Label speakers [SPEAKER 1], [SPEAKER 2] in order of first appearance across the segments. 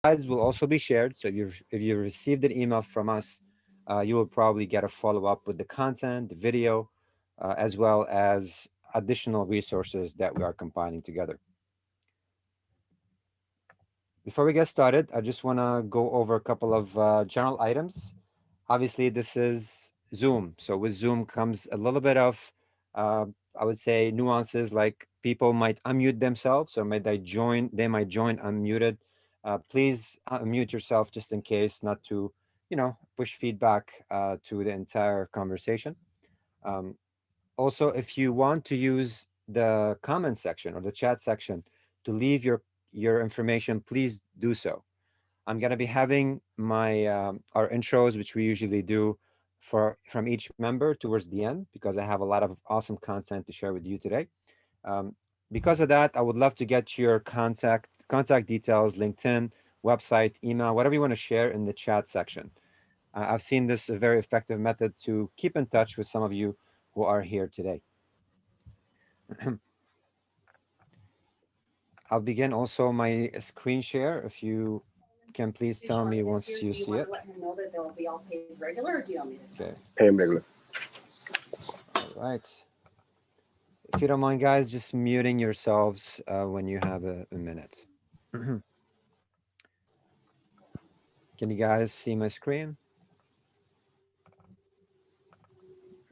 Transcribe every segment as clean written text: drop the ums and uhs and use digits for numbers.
[SPEAKER 1] slides will also be shared. So if you received an email from us, you will probably get a follow-up with the content, the video, as well as additional resources that we are compiling together. Before we get started, I just want to go over a couple of general items. Obviously, this is Zoom. So with Zoom comes a little bit of, uh, I would say, nuances like people might unmute themselves or they might join unmuted. Please unmute yourself just in case, not to, push feedback to the entire conversation. Um, Also, if you want to use the comment section or the chat section to leave your information, please do so. I'm gonna be having my our intros, which we usually do from each member towards the end, because I have a lot of awesome content to share with you today. Um, because of that, I would love to get your contact details, LinkedIn, website, email, whatever you want to share in the chat section. I've seen this a very effective method to keep in touch with some of you who are here today. I'll begin also my screen share. If you can please tell me once you see it.
[SPEAKER 2] Let him know that they'll be all paid regular, or do you want me to?
[SPEAKER 1] Okay.
[SPEAKER 3] Pay him regular.
[SPEAKER 1] All right. If you don't mind, guys, just muting yourselves when you have a minute. Can you guys see my screen?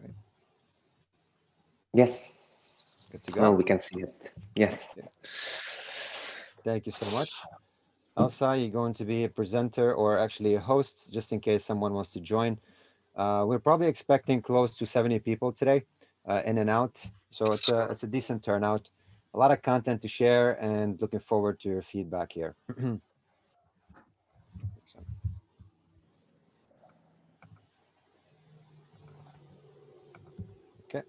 [SPEAKER 1] Right.
[SPEAKER 4] Yes.
[SPEAKER 1] Good to
[SPEAKER 4] Oh,
[SPEAKER 1] go.
[SPEAKER 4] we can see it. Yes.
[SPEAKER 1] Yeah. Thank you so much. Elsa, you're going to be a presenter or actually a host, just in case someone wants to join. We're probably expecting close to 70 people today, in and out. So it's a decent turnout. A lot of content to share, and looking forward to your feedback here. So, okay,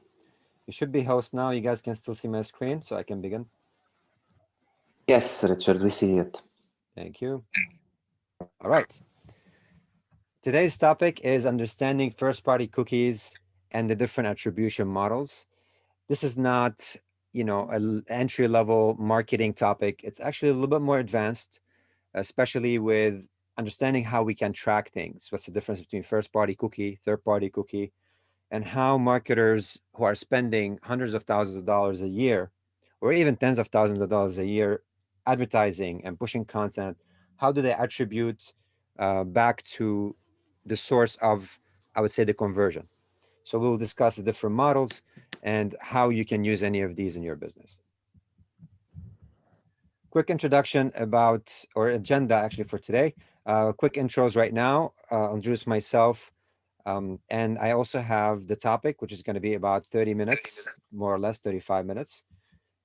[SPEAKER 1] you should be host now. You guys can still see my screen, so I can begin.
[SPEAKER 4] Yes, Richard, we see it.
[SPEAKER 1] Thank you. All right. Today's topic is understanding first-party cookies and the different attribution models. This is not, an entry-level marketing topic. It's actually a little bit more advanced, especially with understanding how we can track things. What's the difference between first-party cookie, third-party cookie, and how marketers who are spending hundreds of thousands of dollars a year, or even tens of thousands of dollars a year, advertising and pushing content, how do they attribute back to the source of, I would say, the conversion? So we'll discuss the different models and how you can use any of these in your business. Quick introduction about, or agenda actually for today. Quick intros right now. I'll introduce myself. And I also have the topic, which is going to be about 30 minutes, more or less 35 minutes.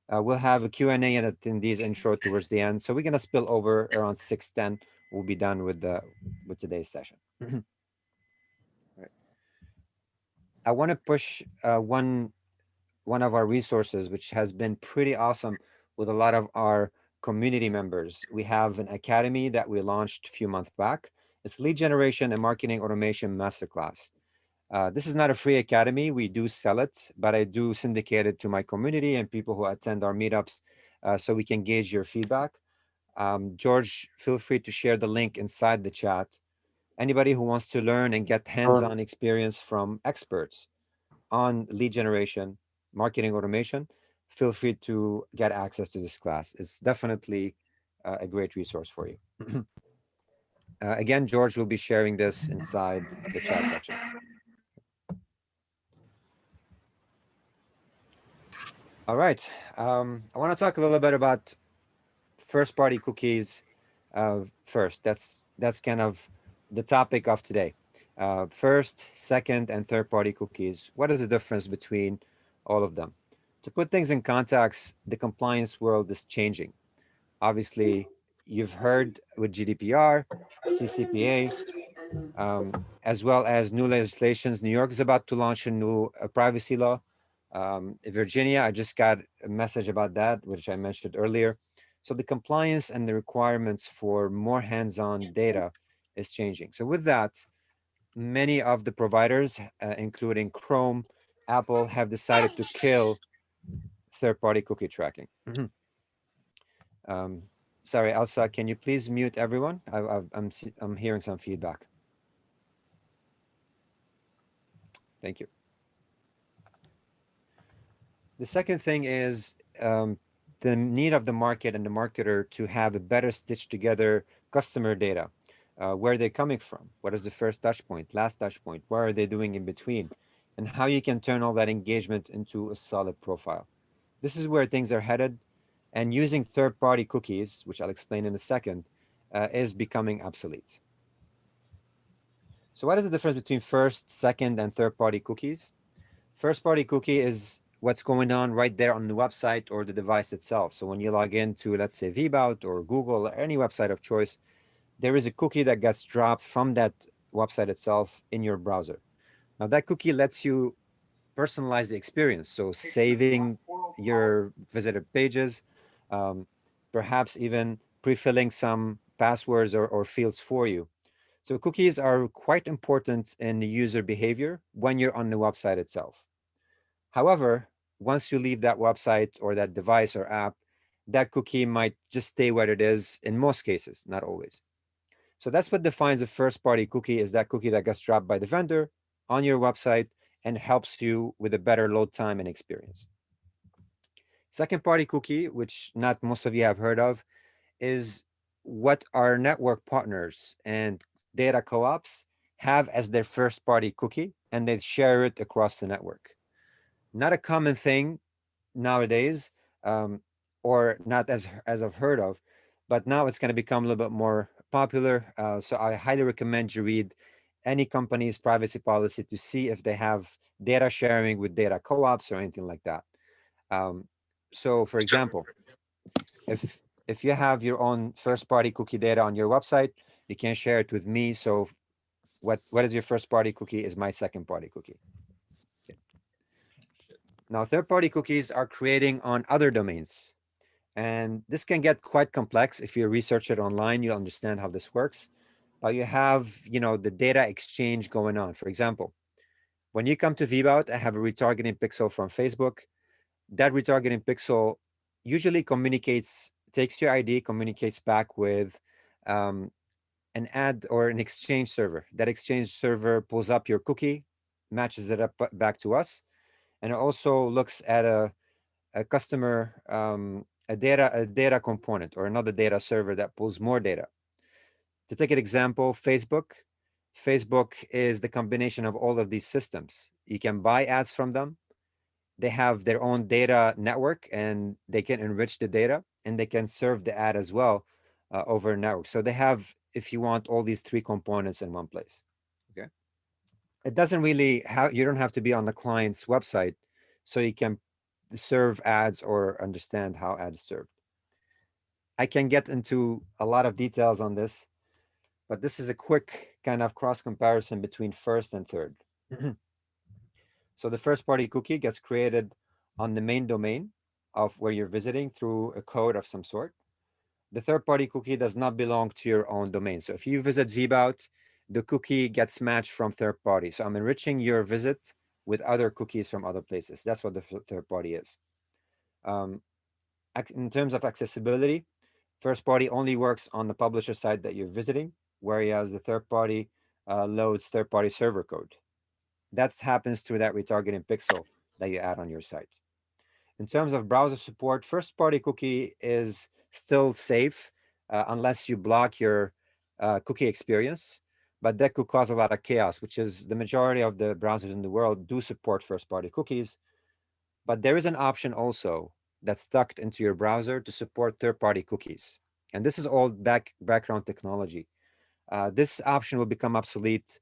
[SPEAKER 1] We'll have a Q&A and attendees intro towards the end. So we're going to spill over around 6:10. We'll be done with today's session. Right. I want to push one of our resources, which has been pretty awesome with a lot of our community members. We have an academy that we launched a few months back. It's Lead Generation and Marketing Automation Masterclass. This is not a free academy. We do sell it, but I do syndicate it to my community and people who attend our meetups, so we can gauge your feedback. George, feel free to share the link inside the chat. Anybody who wants to learn and get hands-on experience from experts on lead generation, marketing automation, feel free to get access to this class. It's definitely a great resource for you. Again, George will be sharing this inside the chat section. All right. I want to talk a little bit about first-party cookies first. That's kind of the topic of today. First, second, and third-party cookies. What is the difference between all of them? To put things in context, the compliance world is changing. Obviously, you've heard with GDPR, CCPA, as well as new legislations. New York is about to launch a new privacy law. Virginia, I just got a message about that, which I mentioned earlier. So the compliance and the requirements for more hands-on data is changing. So with that, many of the providers, including Chrome, Apple, have decided to kill third-party cookie tracking. Sorry, Elsa, can you please mute everyone? I'm hearing some feedback. Thank you. The second thing is the need of the market and the marketer to have a better stitched together customer data. Where are they coming from? What is the first touch point, last touch point? What are they doing in between? And how you can turn all that engagement into a solid profile. This is where things are headed. And using third-party cookies, which I'll explain in a second, is becoming obsolete. So what is the difference between first, second, and third-party cookies? First-party cookie is what's going on right there on the website or the device itself. So when you log into, let's say, Vbout or Google or any website of choice, there is a cookie that gets dropped from that website itself in your browser. Now that cookie lets you personalize the experience. So saving your visitor pages, um, perhaps even pre-filling some passwords or fields for you. So cookies are quite important in the user behavior when you're on the website itself. However, once you leave that website or that device or app, that cookie might just stay where it is in most cases, not always. So that's what defines a first party cookie, is that cookie that gets dropped by the vendor on your website and helps you with a better load time and experience. Second party cookie, which not most of you have heard of, is what our network partners and data co-ops have as their first party cookie, and they share it across the network. Not a common thing nowadays, um, or not as I've heard of, but now it's going to become a little bit more popular. So I highly recommend you read any company's privacy policy to see if they have data sharing with data co-ops or anything like that. Um, so, for example, if if you have your own first party cookie data on your website, you can share it with me. So what is your first party cookie is my second party cookie. Okay. Now, third party cookies are creating on other domains. And this can get quite complex. If you research it online, you'll understand how this works. But you have, the data exchange going on. For example, when you come to Vbout, I have a retargeting pixel from Facebook. That retargeting pixel usually takes your ID, communicates back with um, an ad or an exchange server. That exchange server pulls up your cookie, matches it up back to us, and it also looks at a customer a data component or another data server that pulls more data. To take an example, Facebook is the combination of all of these systems. You can buy ads from them. They have their own data network and they can enrich the data and they can serve the ad as well over a network. So they have, if you want, all these three components in one place. Okay. It doesn't really have, you don't have to be on the client's website so you can serve ads or understand how ads served. I can get into a lot of details on this, but this is a quick kind of cross comparison between first and third. So the first party cookie gets created on the main domain of where you're visiting through a code of some sort. The third party cookie does not belong to your own domain. So if you visit Vbout, the cookie gets matched from third party. So I'm enriching your visit with other cookies from other places. That's what the third party is. Um, in terms of accessibility, first party only works on the publisher site that you're visiting, whereas the third party loads third party server code. That happens through that retargeting pixel that you add on your site. In terms of browser support, first party cookie is still safe unless you block your cookie experience, but that could cause a lot of chaos, which is the majority of the browsers in the world do support first party cookies. But there is an option also that's tucked into your browser to support third party cookies. And this is all background technology. This option will become obsolete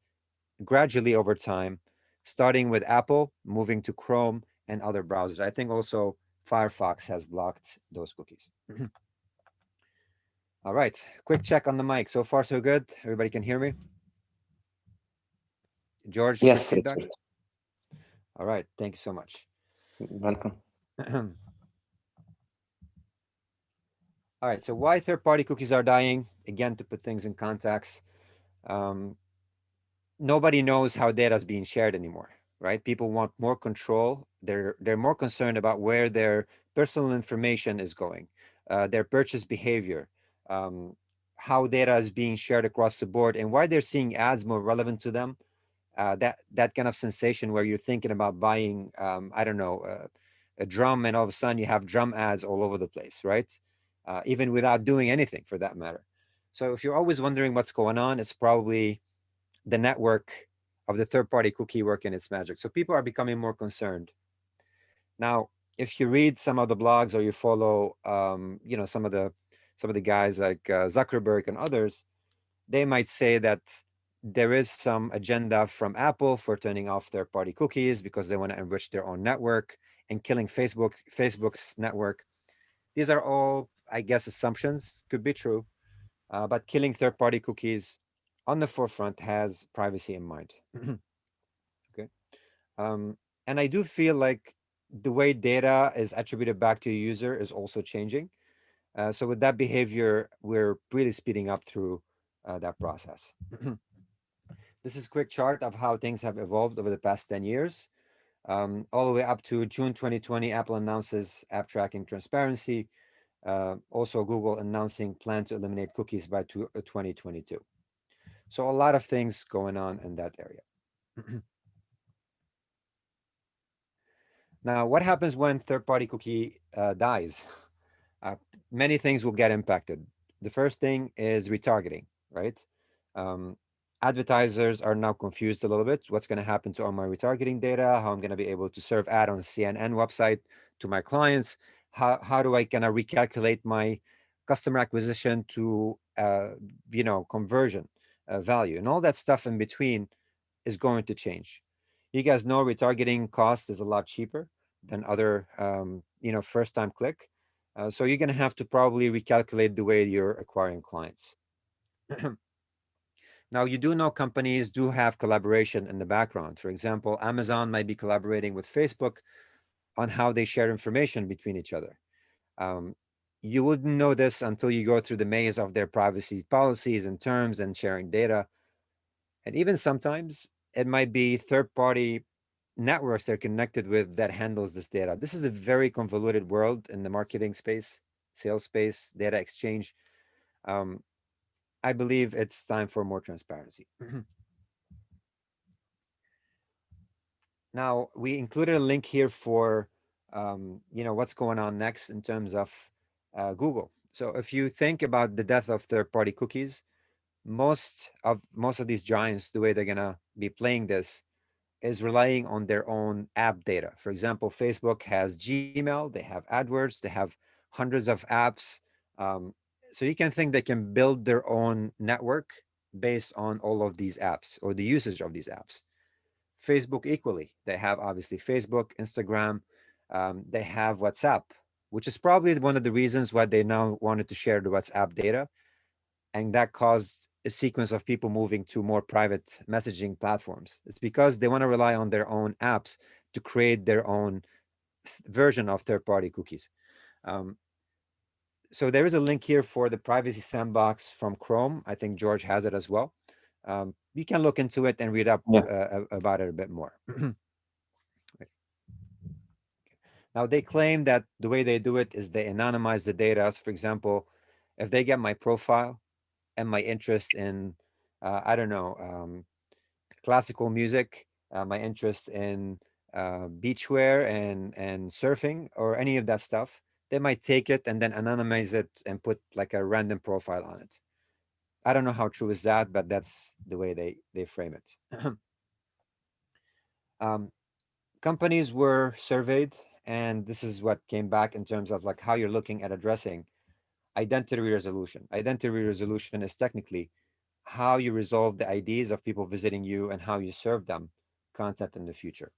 [SPEAKER 1] gradually over time, starting with Apple, moving to Chrome and other browsers. I think also Firefox has blocked those cookies. All right, quick check on the mic. So far, so good. Everybody can hear me? George, quick
[SPEAKER 4] Yes,
[SPEAKER 1] feedback?
[SPEAKER 4] Richard.
[SPEAKER 1] All right, thank you so much.
[SPEAKER 4] Welcome.
[SPEAKER 1] All right, so why third-party cookies are dying? Again, to put things in context, um, nobody knows how data is being shared anymore, right? People want more control. They're more concerned about where their personal information is going, their purchase behavior, how data is being shared across the board, and why they're seeing ads more relevant to them. That kind of sensation where you're thinking about buying, I don't know, a drum, and all of a sudden you have drum ads all over the place, right? Even without doing anything for that matter. So if you're always wondering what's going on, it's probably the network of the third-party cookie working its magic. So people are becoming more concerned. Now, if you read some of the blogs or you follow, some of the guys like Zuckerberg and others, they might say that there is some agenda from Apple for turning off third-party cookies because they want to enrich their own network and killing Facebook's network. These are all, I guess, assumptions. Could be true, but killing third-party cookies on the forefront has privacy in mind. Okay, and I do feel like the way data is attributed back to a user is also changing. So with that behavior, we're really speeding up through that process. This is a quick chart of how things have evolved over the past 10 years. All the way up to June 2020, Apple announces app tracking transparency. Also, Google announcing plan to eliminate cookies by 2022. So a lot of things going on in that area. Now, what happens when third-party cookie dies? Uh, Many things will get impacted. The first thing is retargeting, right? Um, Advertisers are now confused a little bit. What's going to happen to all my retargeting data? How I'm going to be able to serve ad on CNN website to my clients? How do I kind of recalculate my customer acquisition to conversion value, and all that stuff in between is going to change. You guys know retargeting cost is a lot cheaper than other first time click. So you're going to have to probably recalculate the way you're acquiring clients. Now, you do know companies do have collaboration in the background. For example, Amazon might be collaborating with Facebook on how they share information between each other. Um, you wouldn't know this until you go through the maze of their privacy policies and terms and sharing data. And even sometimes it might be third party networks they're connected with that handles this data. This is a very convoluted world in the marketing space, sales space, data exchange. Um, I believe it's time for more transparency. Now, we included a link here for what's going on next in terms of Google. So if you think about the death of third-party cookies, most of these giants, the way they're gonna be playing this is relying on their own app data. For example, Facebook has Gmail, they have AdWords, they have hundreds of apps. Um, so you can think they can build their own network based on all of these apps or the usage of these apps. Facebook equally, they have obviously Facebook, Instagram, they have WhatsApp, which is probably one of the reasons why they now wanted to share the WhatsApp data, and that caused a sequence of people moving to more private messaging platforms. It's because they want to rely on their own apps to create their own version of third-party cookies. Um, so there is a link here for the privacy sandbox from Chrome. I think George has it as well. You can look into it and read up about it a bit more. Now, they claim that the way they do it is they anonymize the data. So for example, if they get my profile and my interest in, I don't know, classical music, my interest in beachwear and surfing or any of that stuff, they might take it and then anonymize it and put like a random profile on it. I don't know how true is that, but that's the way they frame it. um, Companies were surveyed, and this is what came back in terms of like how you're looking at addressing identity resolution. Identity resolution is technically how you resolve the IDs of people visiting you and how you serve them content in the future.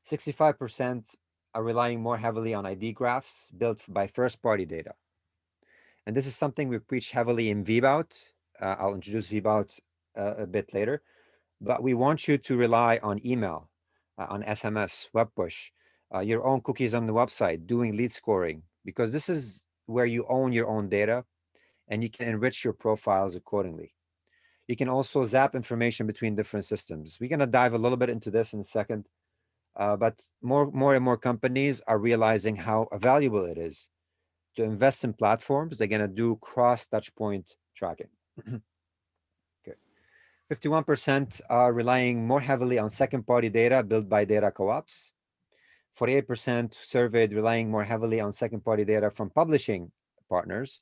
[SPEAKER 1] 65% are relying more heavily on ID graphs built by first-party data. And this is something we preach heavily in VBout. I'll introduce VBout a bit later, but we want you to rely on email, on SMS, web push, your own cookies on the website, doing lead scoring, because this is where you own your own data and you can enrich your profiles accordingly. You can also zap information between different systems. We're going to dive a little bit into this in a second, but more and more companies are realizing how valuable it is to invest in platforms. They're going to do cross touchpoint tracking. Okay. 51% are relying more heavily on second-party data built by data co-ops. 48% surveyed relying more heavily on second-party data from publishing partners.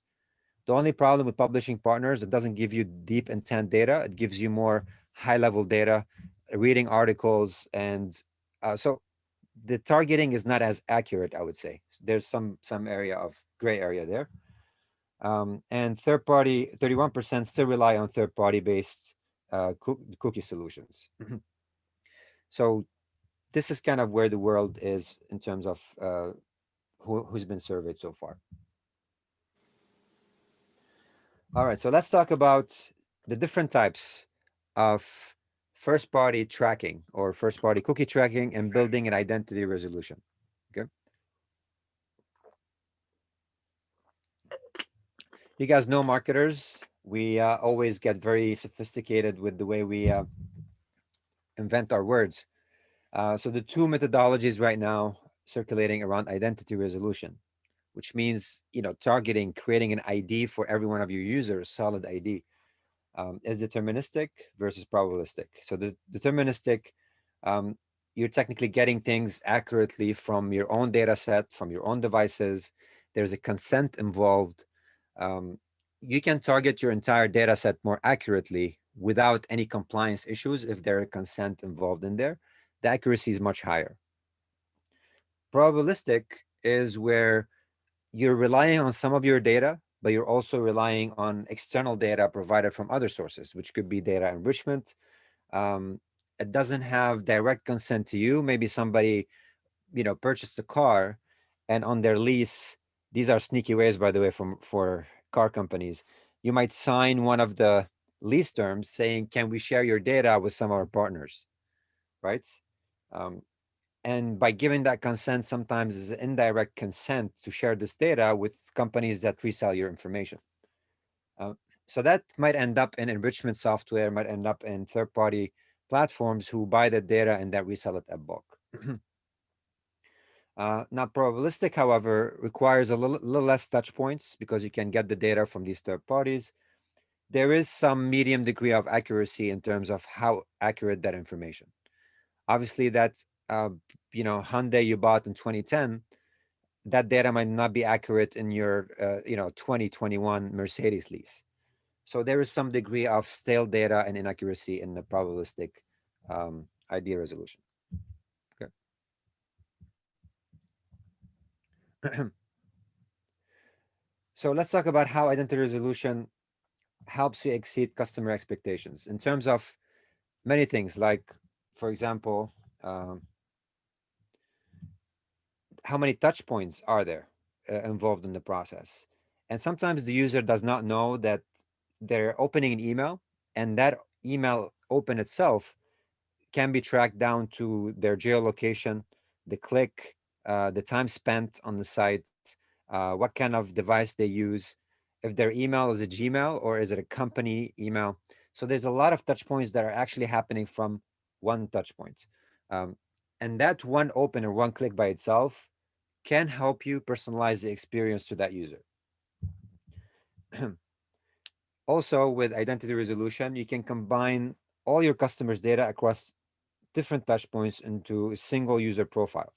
[SPEAKER 1] The only problem with publishing partners, it doesn't give you deep intent data. It gives you more high-level data, reading articles, and so the targeting is not as accurate, I would say. There's some area of gray area there. And third-party, 31% still rely on third-party based cookie solutions. So this is kind of where the world is in terms of who's been surveyed so far. All right, so let's talk about the different types of first-party tracking or first-party cookie tracking and building an identity resolution. Okay. You guys know marketers. We always get very sophisticated with the way we invent our words. So the two methodologies right now circulating around identity resolution, which means, targeting, creating an ID for every one of your users, solid ID, is deterministic versus probabilistic. So the deterministic, you're technically getting things accurately from your own data set, from your own devices. There's a consent involved. You can target your entire data set more accurately without any compliance issues if there are consent involved in there. The accuracy is much higher. Probabilistic is where you're relying on some of your data, but you're also relying on external data provided from other sources, which could be data enrichment. It doesn't have direct consent to you. Maybe somebody, purchased a car, and on their lease, these are sneaky ways, by the way, for car companies. You might sign one of the lease terms saying, "Can we share your data with some of our partners?" Right? And by giving that consent, sometimes is indirect consent to share this data with companies that resell your information. So that might end up in enrichment software, might end up in third-party platforms who buy the data and that resell it at bulk. Now, probabilistic, however, requires a little less touch points because you can get the data from these third parties. There is some medium degree of accuracy in terms of how accurate that information. Obviously, that's Hyundai you bought in 2010, that data might not be accurate in your 2021 Mercedes lease. So there is some degree of stale data and inaccuracy in the probabilistic ID resolution. Okay. So let's talk about how identity resolution helps you exceed customer expectations in terms of many things, like, for example, how many touch points are there involved in the process. And sometimes the user does not know that they're opening an email, and that email open itself can be tracked down to their geolocation, the click, the time spent on the site, what kind of device they use, if their email is a Gmail or is it a company email. So there's a lot of touch points that are actually happening from one touch point. And that one open or one click by itself can help you personalize the experience to that user. Also, with identity resolution, you can combine all your customers' data across different touch points into a single user profile.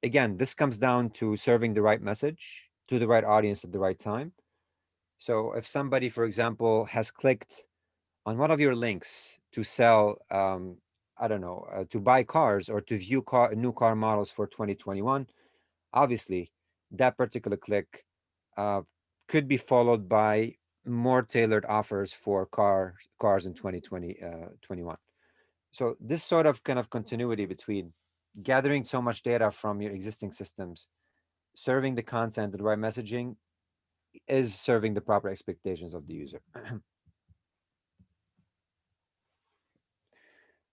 [SPEAKER 1] Again, this comes down to serving the right message to the right audience at the right time. So if somebody, for example, has clicked on one of your links to sell, I don't know, to buy cars or to view new car models for 2021, obviously that particular click could be followed by more tailored offers for cars in 2021. So this sort of kind of continuity between gathering so much data from your existing systems, serving the content, the right messaging, is serving the proper expectations of the user.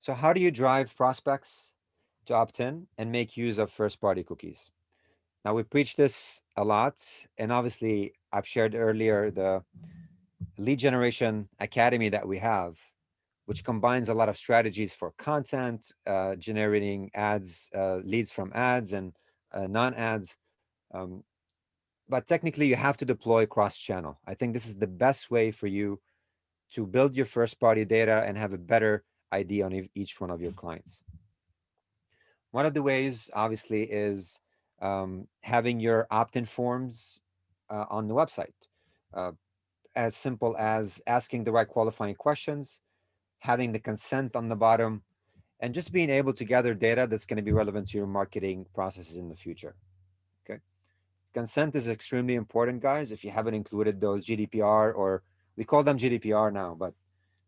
[SPEAKER 1] So how do you drive prospects to opt in and make use of first-party cookies? Now, we preach this a lot, and obviously I've shared earlier the lead generation academy that we have, which combines a lot of strategies for content, generating ads, leads from ads and non-ads. but technically you have to deploy cross-channel. I think this is the best way for you to build your first-party data and have a better idea on each one of your clients. One of the ways, obviously, is having your opt-in forms on the website. Uh, as simple as asking the right qualifying questions, having the consent on the bottom, and just being able to gather data that's going to be relevant to your marketing processes in the future. Okay. Consent is extremely important, guys. If you haven't included those GDPR, or we call them GDPR now, but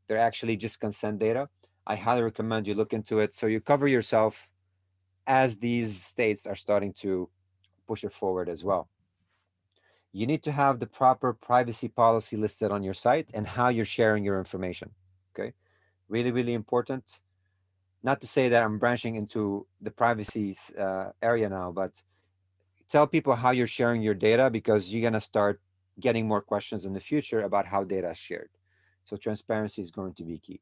[SPEAKER 1] they're actually just consent data, I highly recommend you look into it so you cover yourself as these states are starting to push it forward as well. You need to have the proper privacy policy listed on your site and how you're sharing your information. Okay. Really, really important. Not to say that I'm branching into the privacy area now, but tell people how you're sharing your data, because you're going to start getting more questions in the future about how data is shared. So transparency is going to be key.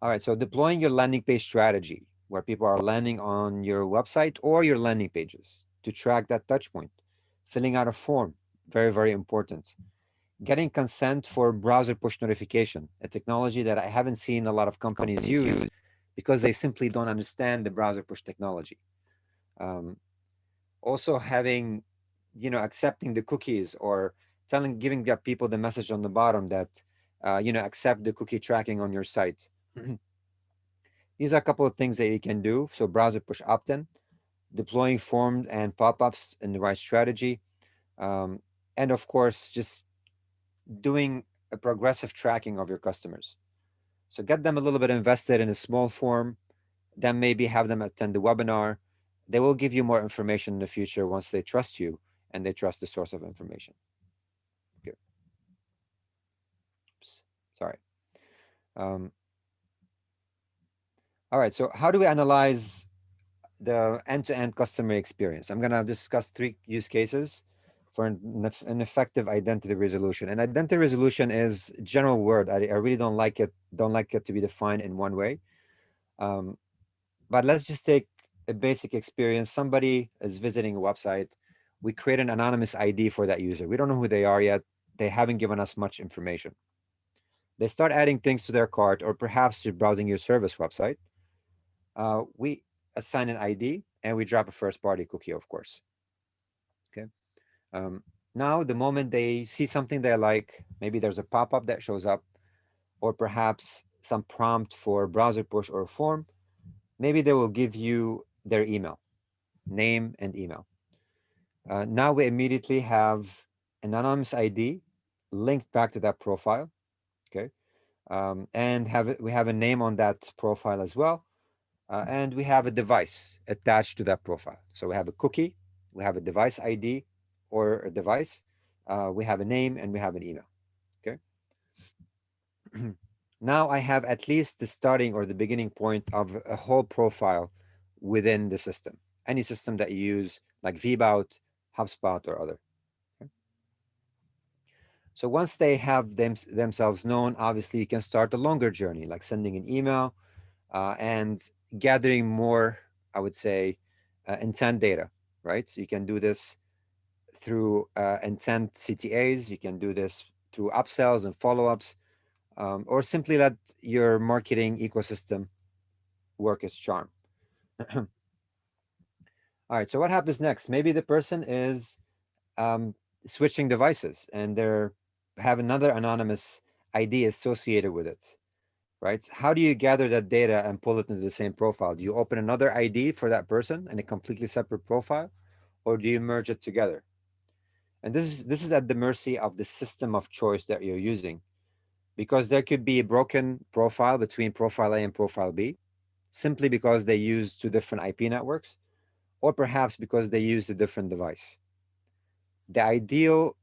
[SPEAKER 1] All right, so deploying your landing page strategy, where people are landing on your website or your landing pages to track that touch point. Filling out a form, very, very important. Getting consent for browser push notification, a technology that I haven't seen a lot of companies use because they simply don't understand the browser push technology. Also having, accepting the cookies, or giving the people the message on the bottom that, accept the cookie tracking on your site. These are a couple of things that you can do. So browser push opt-in, deploying forms and pop-ups in the right strategy, and of course, just doing a progressive tracking of your customers. So get them a little bit invested in a small form, then maybe have them attend the webinar. They will give you more information in the future once they trust you and they trust the source of information. Okay. Oops. Sorry. All right, so how do we analyze the end-to-end customer experience? I'm going to discuss 3 use cases for an effective identity resolution. And identity resolution is a general word. I really don't like it to be defined in one way. But let's just take a basic experience. Somebody is visiting a website. We create an anonymous ID for that user. We don't know who they are yet. They haven't given us much information. They start adding things to their cart, or perhaps you're browsing your service website. We assign an ID and we drop a first-party cookie, of course. Okay. Now, the moment they see something they like, maybe there's a pop-up that shows up, or perhaps some prompt for browser push or form, maybe they will give you their email, name and email. Now we immediately have an anonymous ID linked back to that profile. Okay. And we have a name on that profile as well. And we have a device attached to that profile. So we have a cookie, we have a device ID or a device, we have a name, and we have an email. Okay. Now I have at least the starting or the beginning point of a whole profile within the system, any system that you use, like VBout, HubSpot, or other. Okay. So once they have themselves known, obviously you can start a longer journey, like sending an email and gathering more, I would say, intent data, right? So you can do this through intent CTAs. You can do this through upsells and follow-ups, or simply let your marketing ecosystem work its charm. All right, so what happens next? Maybe the person is switching devices and they have another anonymous ID associated with it, right? How do you gather that data and pull it into the same profile? Do you open another ID for that person in a completely separate profile, or do you merge it together? And this is at the mercy of the system of choice that you're using, because there could be a broken profile between profile A and profile B, simply because they use 2 different IP networks, or perhaps because they use a different device. The ideal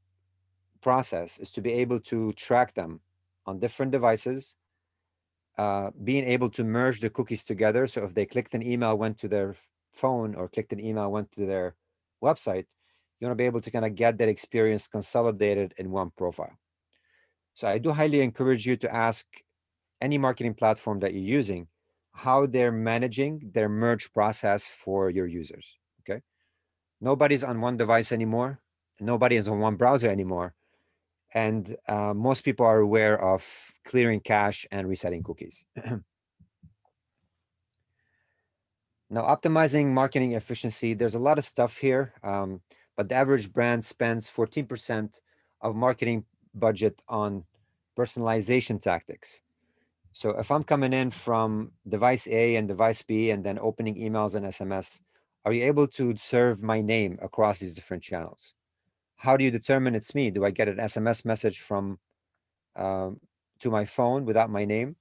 [SPEAKER 1] process is to be able to track them on different devices, being able to merge the cookies together. So if they clicked an email, went to their phone, or clicked an email, went to their website, you want to be able to kind of get that experience consolidated in one profile. So I do highly encourage you to ask any marketing platform that you're using how they're managing their merge process for your users. Okay. Nobody's on one device anymore. Nobody is on one browser anymore. And most people are aware of clearing cache and resetting cookies. Now, optimizing marketing efficiency, there's a lot of stuff here, but the average brand spends 14% of marketing budget on personalization tactics. So if I'm coming in from device A and device B and then opening emails and SMS, are you able to serve my name across these different channels? How do you determine it's me? Do I get an SMS message from to my phone without my name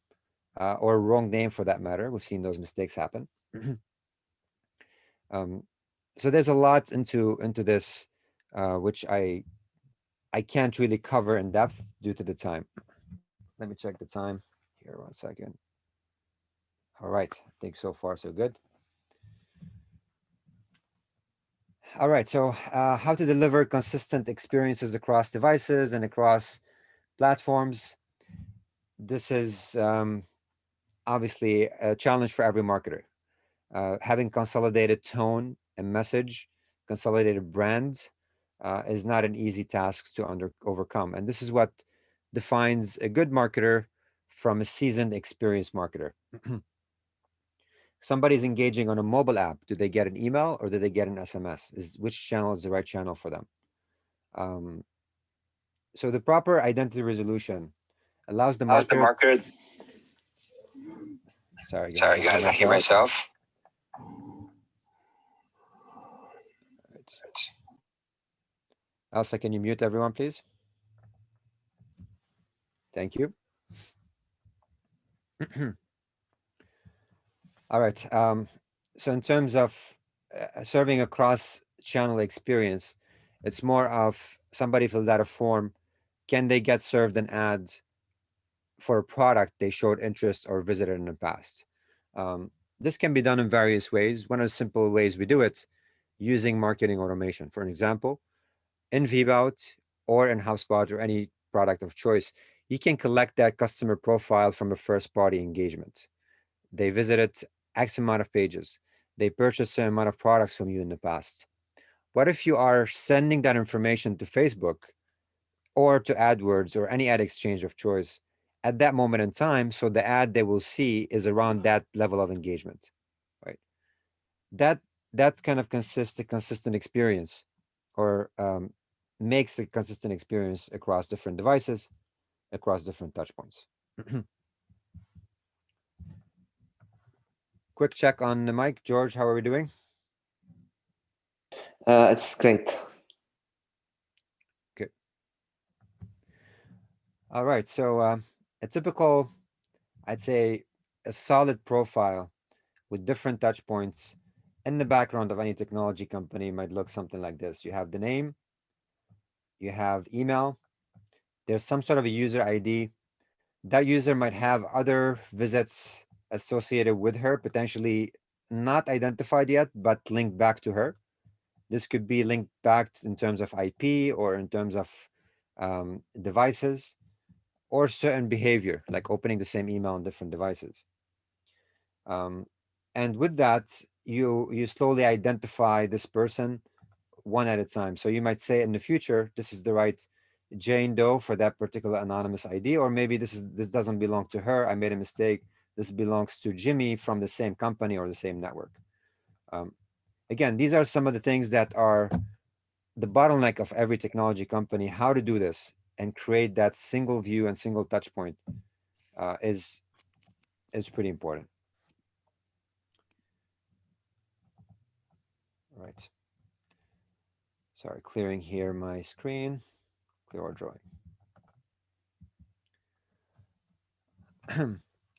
[SPEAKER 1] or a wrong name for that matter? We've seen those mistakes happen. So there's a lot into this, which I can't really cover in depth due to the time. Let me check the time here. 1 second. All right, I think so far so good. All right, so how to deliver consistent experiences across devices and across platforms. This is obviously a challenge for every marketer. Having consolidated tone and message, consolidated brands is not an easy task to overcome. And this is what defines a good marketer from a seasoned, experienced marketer. Somebody's engaging on a mobile app. Do they get an email or do they get an SMS? Which channel is the right channel for them? So the proper identity resolution allows the marketer. Sorry, guys, I hear myself. Right. Elsa, can you mute everyone, please? Thank you. All right. So in terms of serving a cross-channel experience, it's more of somebody filled out a form. Can they get served an ad for a product they showed interest or visited in the past? This can be done in various ways. One of the simple ways we do it, using marketing automation. For an example, in Vbout or in HubSpot or any product of choice, you can collect that customer profile from a first-party engagement. They visited X amount of pages. They purchased an amount of products from you in the past. What if you are sending that information to Facebook or to AdWords or any ad exchange of choice at that moment in time, so the ad they will see is around that level of engagement, right? That kind of consists a consistent experience, or makes a consistent experience across different devices, across different touch points. Quick check on the mic. George, how are we doing?
[SPEAKER 4] It's great.
[SPEAKER 1] Good. All right. So a typical, I'd say, a solid profile with different touch points in the background of any technology company might look something like this. You have the name, you have email, there's some sort of a user ID. That user might have other visits associated with her, potentially not identified yet, but linked back to her. This could be linked back in terms of IP or in terms of devices or certain behavior, like opening the same email on different devices. And with that, you slowly identify this person one at a time. So you might say in the future, this is the right Jane Doe for that particular anonymous ID, or maybe this doesn't belong to her. I made a mistake. This belongs to Jimmy from the same company or the same network. Again, these are some of the things that are the bottleneck of every technology company. How to do this and create that single view and single touch point is pretty important. All right. Sorry, clearing here my screen. Clear our drawing.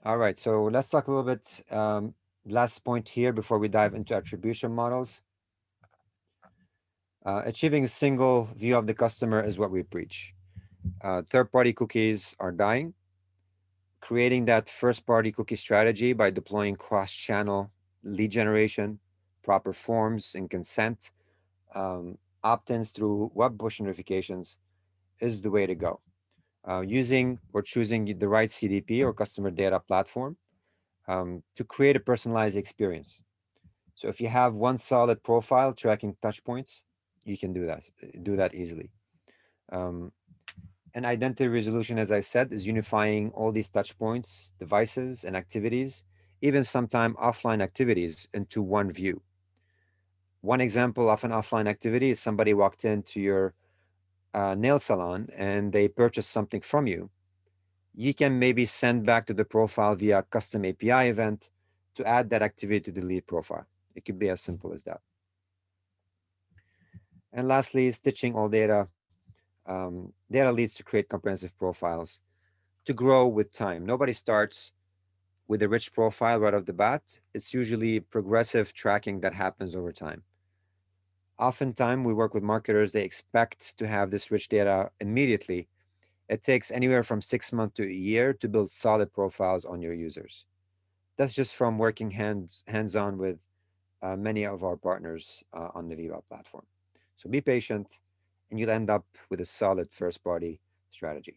[SPEAKER 1] All right, so let's talk a little bit, last point here before we dive into attribution models. Achieving a single view of the customer is what we preach. Third-party cookies are dying. Creating that first-party cookie strategy by deploying cross-channel lead generation, proper forms and consent, opt-ins through web push notifications is the way to go. Using or choosing the right CDP or customer data platform to create a personalized experience. So if you have one solid profile tracking touch points, you can do that easily. Um, and identity resolution, as I said, is unifying all these touch points, devices, and activities, even sometime offline activities, into one view. One example of an offline activity is somebody walked into your nail salon and they purchased something from you. You can maybe send back to the profile via custom API event to add that activity to the lead profile. It could be as simple as that. And lastly, stitching all data. Data leads to create comprehensive profiles to grow with time. Nobody starts with a rich profile right off the bat. It's usually progressive tracking that happens over time. Oftentimes, we work with marketers, they expect to have this rich data immediately. It takes anywhere from 6 months to a year to build solid profiles on your users. That's just from working hands-on with many of our partners on the Viva platform. So be patient, and you'll end up with a solid first-party strategy.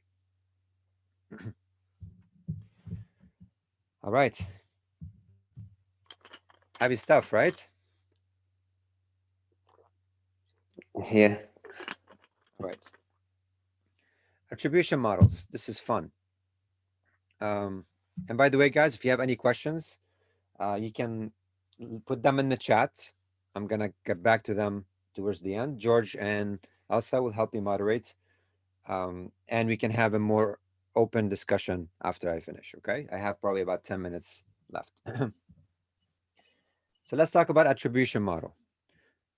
[SPEAKER 1] All right. Heavy stuff, right?
[SPEAKER 4] Yeah.
[SPEAKER 1] Right. Attribution models. This is fun. And by the way, guys, if you have any questions, you can put them in the chat. I'm gonna get back to them towards the end. George and Elsa will help me moderate, and we can have a more open discussion after I finish. Okay, I have probably about 10 minutes left. So let's talk about attribution model.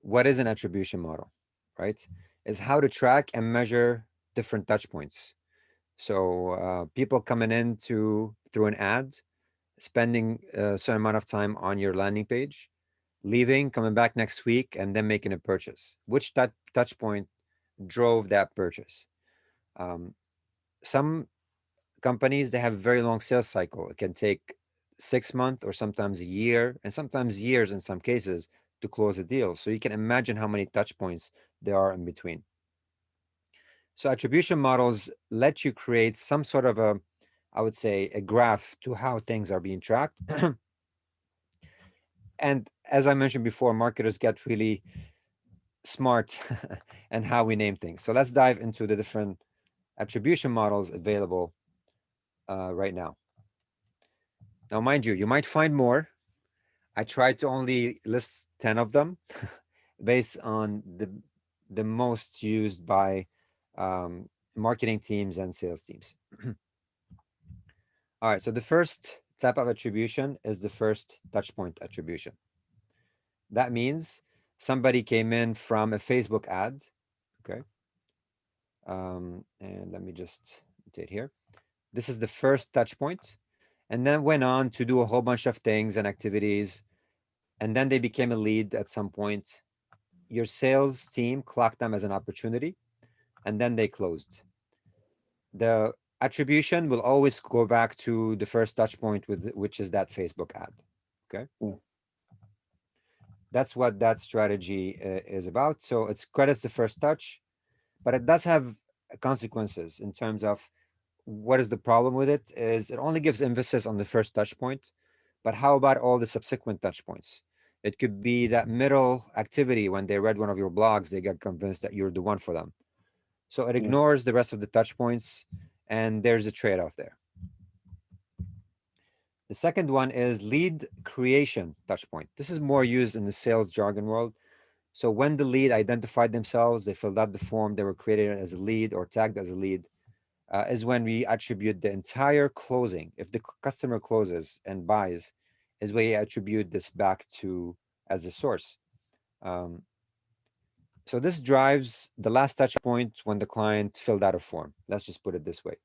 [SPEAKER 1] What is an attribution model? Right, is how to track and measure different touch points. So people coming in through an ad, spending a certain amount of time on your landing page, leaving, coming back next week, and then making a purchase. Which touch point drove that purchase? Um, some companies, they have a very long sales cycle. It can take 6 months or sometimes a year, and sometimes years in some cases to close a deal. So you can imagine how many touch points there are in between. So attribution models let you create some sort of a, I would say, a graph to how things are being tracked. And as I mentioned before, marketers get really smart and how we name things. So let's dive into the different attribution models available right now. Now, mind you, you might find more. I tried to only list 10 of them based on the most used by marketing teams and sales teams. All right, so the first type of attribution is the first touch point attribution. That means somebody came in from a Facebook ad, okay? And let me just notate here. This is the first touch point, and then went on to do a whole bunch of things and activities, and then they became a lead at some point. Your sales team clocked them as an opportunity, and then they closed. The attribution will always go back to the first touch point, which is that Facebook ad. Okay.
[SPEAKER 4] Mm.
[SPEAKER 1] That's what that strategy is about. So it's credits the first touch, but it does have consequences in terms of what is the problem with it is it only gives emphasis on the first touch point, but how about all the subsequent touch points? It could be that middle activity when they read one of your blogs, they get convinced that you're the one for them. So it
[SPEAKER 4] Yeah.
[SPEAKER 1] ignores the rest of the touch points, and there's a trade-off there. The second one is lead creation touch point. This is more used in the sales jargon world. So when the lead identified themselves, they filled out the form, they were created as a lead or tagged as a lead, is when we attribute the entire closing. If the customer closes and buys, is we attribute this back to as a source. Um, so this drives the last touch point when the client filled out a form. Let's just put it this way.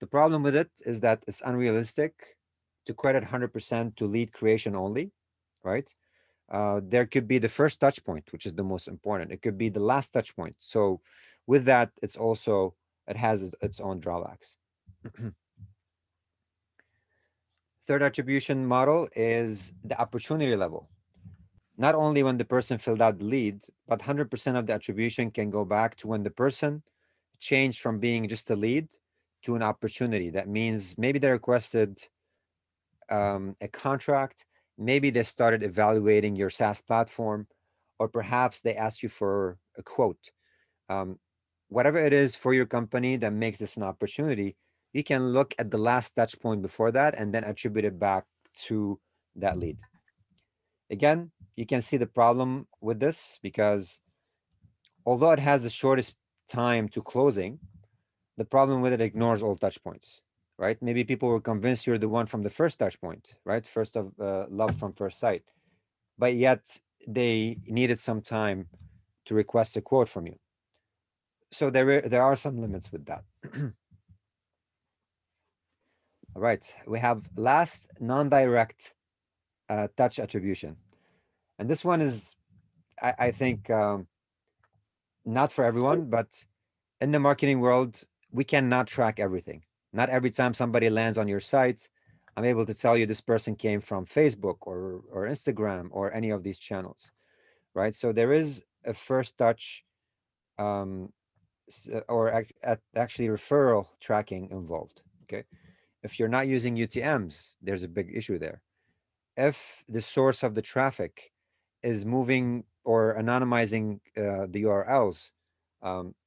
[SPEAKER 1] The problem with it is that it's unrealistic to credit 100% to lead creation only, right? There could be the first touch point, which is the most important. It could be the last touch point. So with that, it has its own drawbacks. Third attribution model is the opportunity level. Not only when the person filled out the lead, but 100% of the attribution can go back to when the person changed from being just a lead to an opportunity. That means maybe they requested a contract Maybe they started evaluating your SaaS platform, or perhaps they asked you for a quote. Um, Whatever it is for your company that makes this an opportunity, you can look at the last touch point before that and then attribute it back to that lead. Again, you can see the problem with this because although it has the shortest time to closing, the problem with it ignores all touch points, right? Maybe people were convinced you're the one from the first touch point, right? First of love from first sight, but yet they needed some time to request a quote from you. So there are some limits with that. All right, we have last non-direct touch attribution, and this one is, I think, not for everyone, but in the marketing world, we cannot track everything. Not every time somebody lands on your site, I'm able to tell you this person came from Facebook or Instagram or any of these channels, right? So there is a first touch um, actually referral tracking involved. Okay, if you're not using UTMs, there's a big issue there. If the source of the traffic is moving or anonymizing the URLs,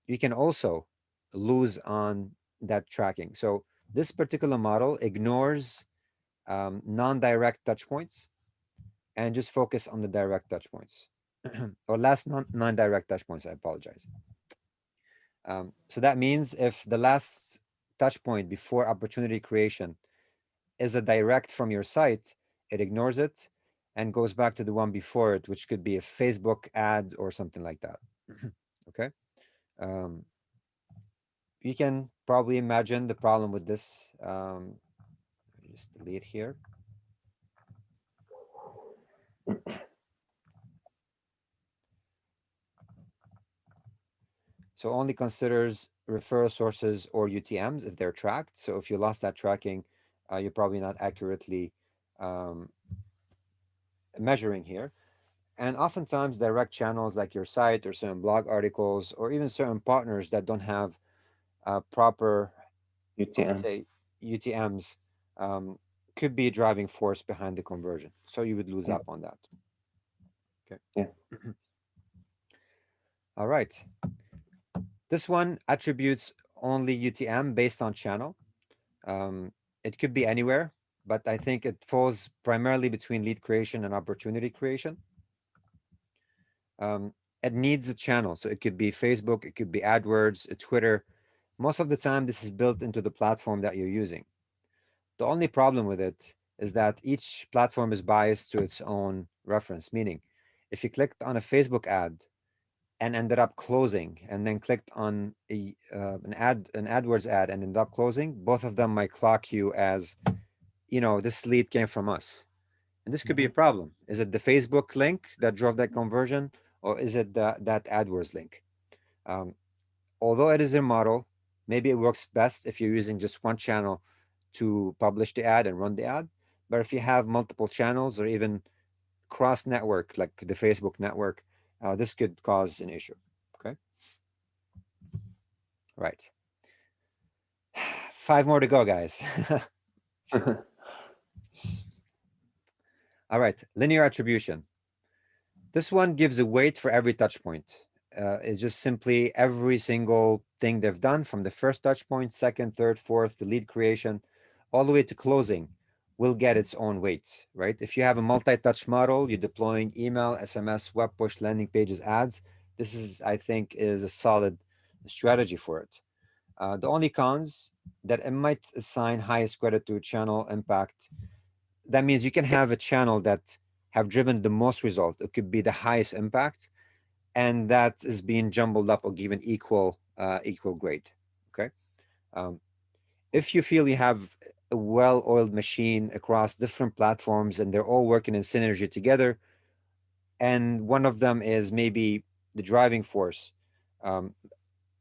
[SPEAKER 1] you can also lose on that tracking. So this particular model ignores non-direct touch points and just focus on the direct touch points or last non-direct touch points. I apologize. So that means if the last touch point before opportunity creation is a direct from your site, it ignores it and goes back to the one before it, which could be a Facebook ad or something like that. Okay. Um, you can probably imagine the problem with this. Just delete here. So only considers referral sources or UTMs if they're tracked. So if you lost that tracking, you're probably not accurately um, measuring here. And oftentimes direct channels like your site or certain blog articles or even certain partners that don't have proper, let's
[SPEAKER 4] UTM.
[SPEAKER 1] say, UTMs could be a driving force behind the conversion. So you would lose
[SPEAKER 4] Yeah.
[SPEAKER 1] up on that. Okay.
[SPEAKER 4] Yeah.
[SPEAKER 1] All right. This one attributes only UTM based on channel. It could be anywhere, but I think it falls primarily between lead creation and opportunity creation. It needs a channel. So it could be Facebook, it could be AdWords, Twitter. Most of the time, this is built into the platform that you're using. The only problem with it is that each platform is biased to its own reference, meaning if you clicked on a Facebook ad and ended up closing and then clicked on an AdWords ad and ended up closing, both of them might clock you as, this lead came from us. And this could be a problem. Is it the Facebook link that drove that conversion, or is it that AdWords link? Um, Although it is a model, maybe it works best if you're using just one channel to publish the ad and run the ad. But if you have multiple channels or even cross network, like the Facebook network, this could cause an issue. Okay. Right. 5 more to go, guys. All right. Linear attribution. This one gives a weight for every touch point. It's just simply every single thing they've done from the first touch point, second, third, fourth, the lead creation, all the way to closing will get its own weight, right? If you have a multi-touch model, you're deploying email, SMS, web push, landing pages, ads. This is, I think, is a solid strategy for it. The only cons that it might assign highest credit to channel impact. That means you can have a channel that have driven the most result. It could be the highest impact, and that is being jumbled up or given equal grade. Okay. Um, if you feel you have a well-oiled machine across different platforms and they're all working in synergy together, and one of them is maybe the driving force, um,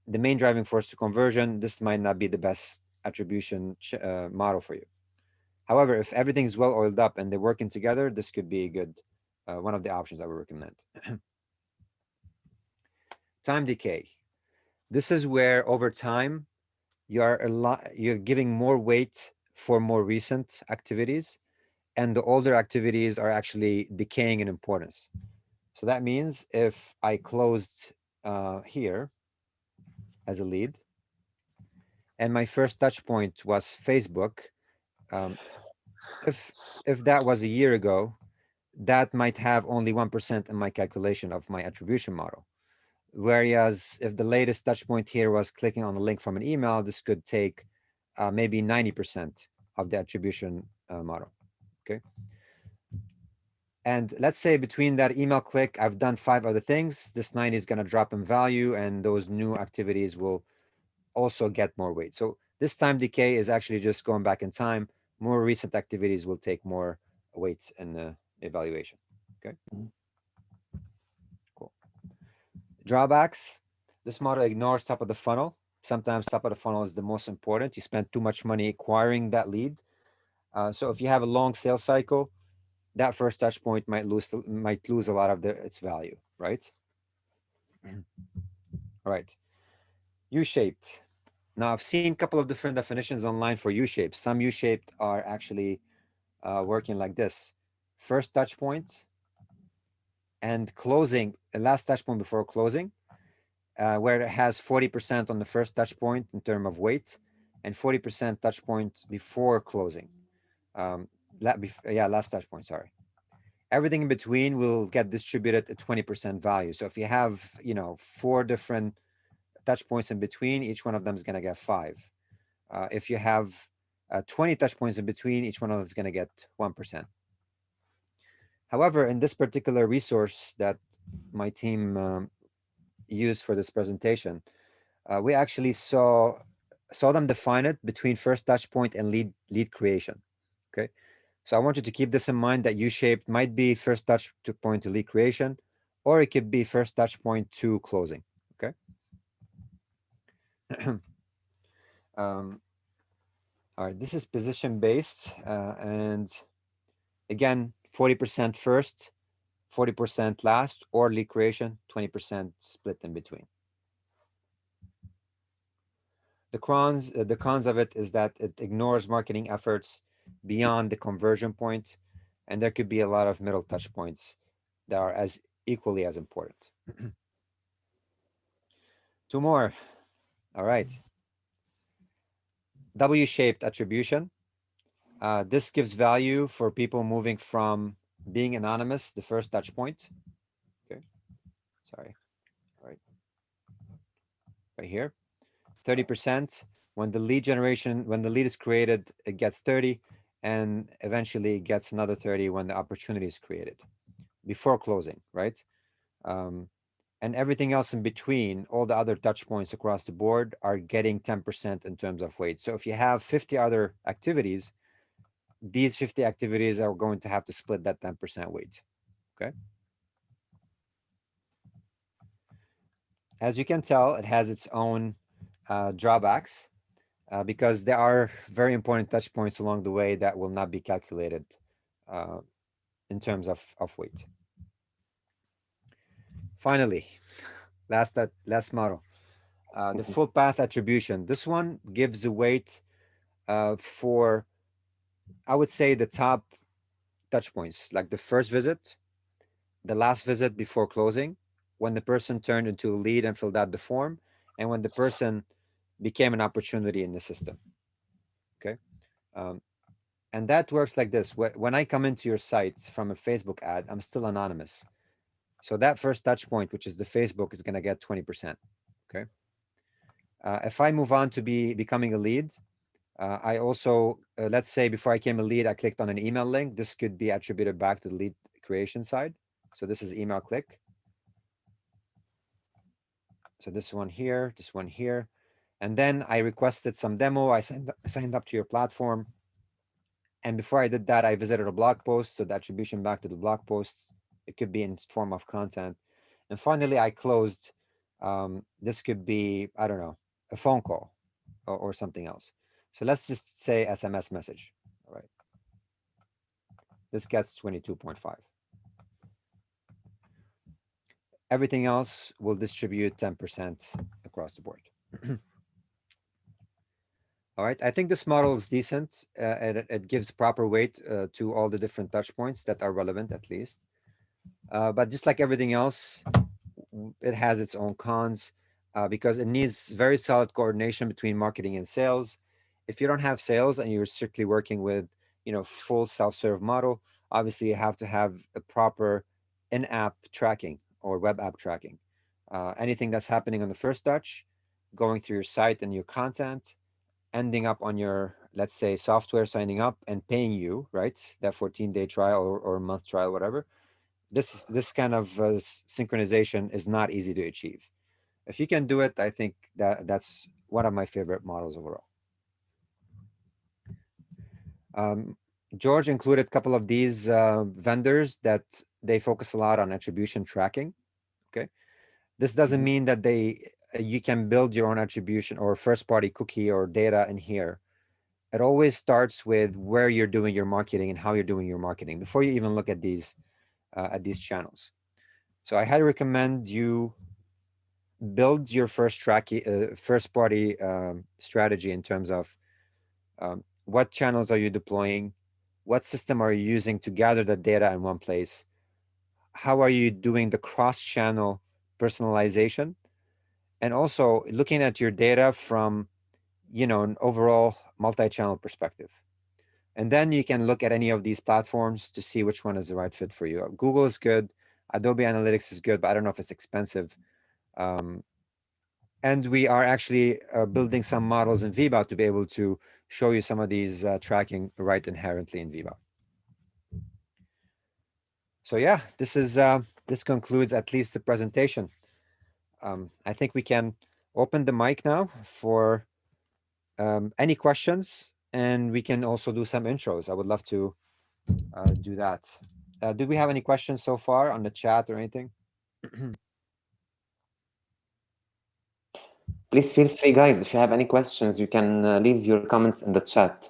[SPEAKER 1] the main driving force to conversion, this might not be the best attribution model for you. However, if everything's well oiled up and they're working together, this could be a good one of the options I would recommend. Time decay. This is where over time you're giving more weight for more recent activities and the older activities are actually decaying in importance. So that means if I closed here as a lead, and my first touch point was Facebook, um, if that was a year ago, that might have only 1% in my calculation of my attribution model. Whereas if the latest touch point here was clicking on a link from an email, this could take maybe 90% of the attribution model. Okay. And let's say between that email click, I've done 5 other things. This 90 is going to drop in value, and those new activities will also get more weight. So this time decay is actually just going back in time. More recent activities will take more weight in the evaluation. Okay. Cool. Drawbacks. This model ignores top of the funnel. Sometimes top of the funnel is the most important. You spend too much money acquiring that lead. So if you have a long sales cycle, that first touch point might lose a lot of its value, right? All right. U-shaped. Now I've seen a couple of different definitions online for U-shaped. Some U-shaped are actually working like this: first touch point and closing, the last touch point before closing, where it has 40% on the first touch point in terms of weight, and 40% touch point before closing. Last touch point. Sorry. Everything in between will get distributed at 20% value. So if you have, 4 different touch points in between, each one of them is going to get 5. If you have 20 touch points in between, each one of them is going to get 1%. However, in this particular resource that my team used for this presentation, we actually saw them define it between first touch point and lead creation. Okay. So I want you to keep this in mind, that U-shaped might be first touch point to lead creation, or it could be first touch point to closing. Okay. All right, this is position based, and again, 40% first, 40% last, or lead creation, 20% split in between. The cons of it is that it ignores marketing efforts beyond the conversion point, and there could be a lot of middle touch points that are as equally as important. 2 more. All right. W-shaped attribution. This gives value for people moving from being anonymous, the first touch point. Okay. Sorry. All right. Right here. 30%. When the lead is created, it gets 30, and eventually gets another 30 when the opportunity is created before closing, right? And everything else in between, all the other touch points across the board, are getting 10% in terms of weight. So if you have 50 other activities, these 50 activities are going to have to split that 10% weight. Okay. As you can tell, it has its own drawbacks, because there are very important touch points along the way that will not be calculated in terms of weight. Finally, last model, the full path attribution. This one gives a weight for, I would say, the top touch points, like the first visit, the last visit before closing, when the person turned into a lead and filled out the form, and when the person became an opportunity in the system. Okay. And that works like this. When I come into your site from a Facebook ad, I'm still anonymous. So that first touch point, which is the Facebook, is going to get 20%. Okay. If I move on to becoming a lead, I also, let's say before I came a lead, I clicked on an email link. This could be attributed back to the lead creation side. So this is email click. So this one here, this one here. And then I requested some demo. I signed up to your platform. And before I did that, I visited a blog post. So the attribution back to the blog post, it could be in form of content. And finally, I closed. This could be, I don't know, a phone call or something else. So let's just say SMS message. All right. This gets 22.5. Everything else will distribute 10% across the board. All right, I think this model is decent. And it gives proper weight to all the different touch points that are relevant, at least. But just like everything else, it has its own cons because it needs very solid coordination between marketing and sales. If you don't have sales and you're strictly working with, full self-serve model, obviously you have to have a proper in-app tracking or web app tracking. Anything that's happening on the first touch, going through your site and your content, ending up on your, let's say, software signing up and paying you, right? That 14-day trial or month trial, whatever. This kind of synchronization is not easy to achieve. If you can do it, I think that's one of my favorite models overall. George included a couple of these vendors that they focus a lot on attribution tracking. Okay, this doesn't mean that you can build your own attribution or first party cookie or data in here. It always starts with where you're doing your marketing and how you're doing your marketing before you even look at these channels. So I highly recommend you build your first party strategy in terms of what channels are you deploying, what system are you using to gather the data in one place, how are you doing the cross-channel personalization, and also looking at your data from an overall multi-channel perspective. And then you can look at any of these platforms to see which one is the right fit for you. Google is good, Adobe Analytics is good, but I don't know if it's expensive. And we are actually building some models in VBOT to be able to show you some of these tracking right inherently in VBOT. So yeah, this concludes at least the presentation. I think we can open the mic now for any questions, and we can also do some intros. I would love to do that. Do we have any questions so far on the chat or anything?
[SPEAKER 4] Please feel free, guys. If you have any questions, you can leave your comments in the chat,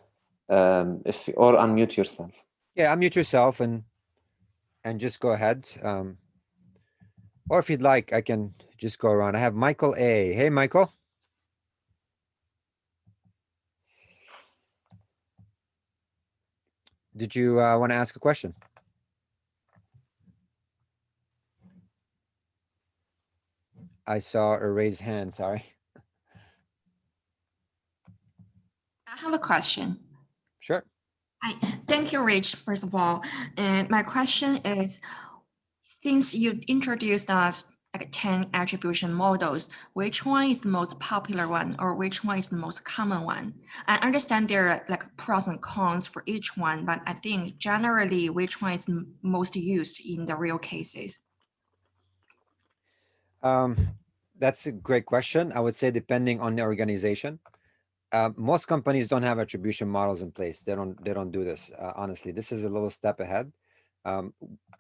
[SPEAKER 4] or unmute yourself.
[SPEAKER 1] Yeah, unmute yourself and just go ahead. Or if you'd like, I can just go around. I have Michael A. Hey, Michael. Did you want to ask a question? I saw a raised hand, sorry.
[SPEAKER 3] I have a question.
[SPEAKER 1] Sure.
[SPEAKER 3] Thank you, Rich, first of all. And my question is, since you introduced us like 10 attribution models, which one is the most popular one or which one is the most common one? I understand there are like pros and cons for each one, but I think generally which one is most used in the real cases?
[SPEAKER 1] That's a great question. I would say depending on the organization. Most companies don't have attribution models in place. They don't do this. Honestly, this is a little step ahead.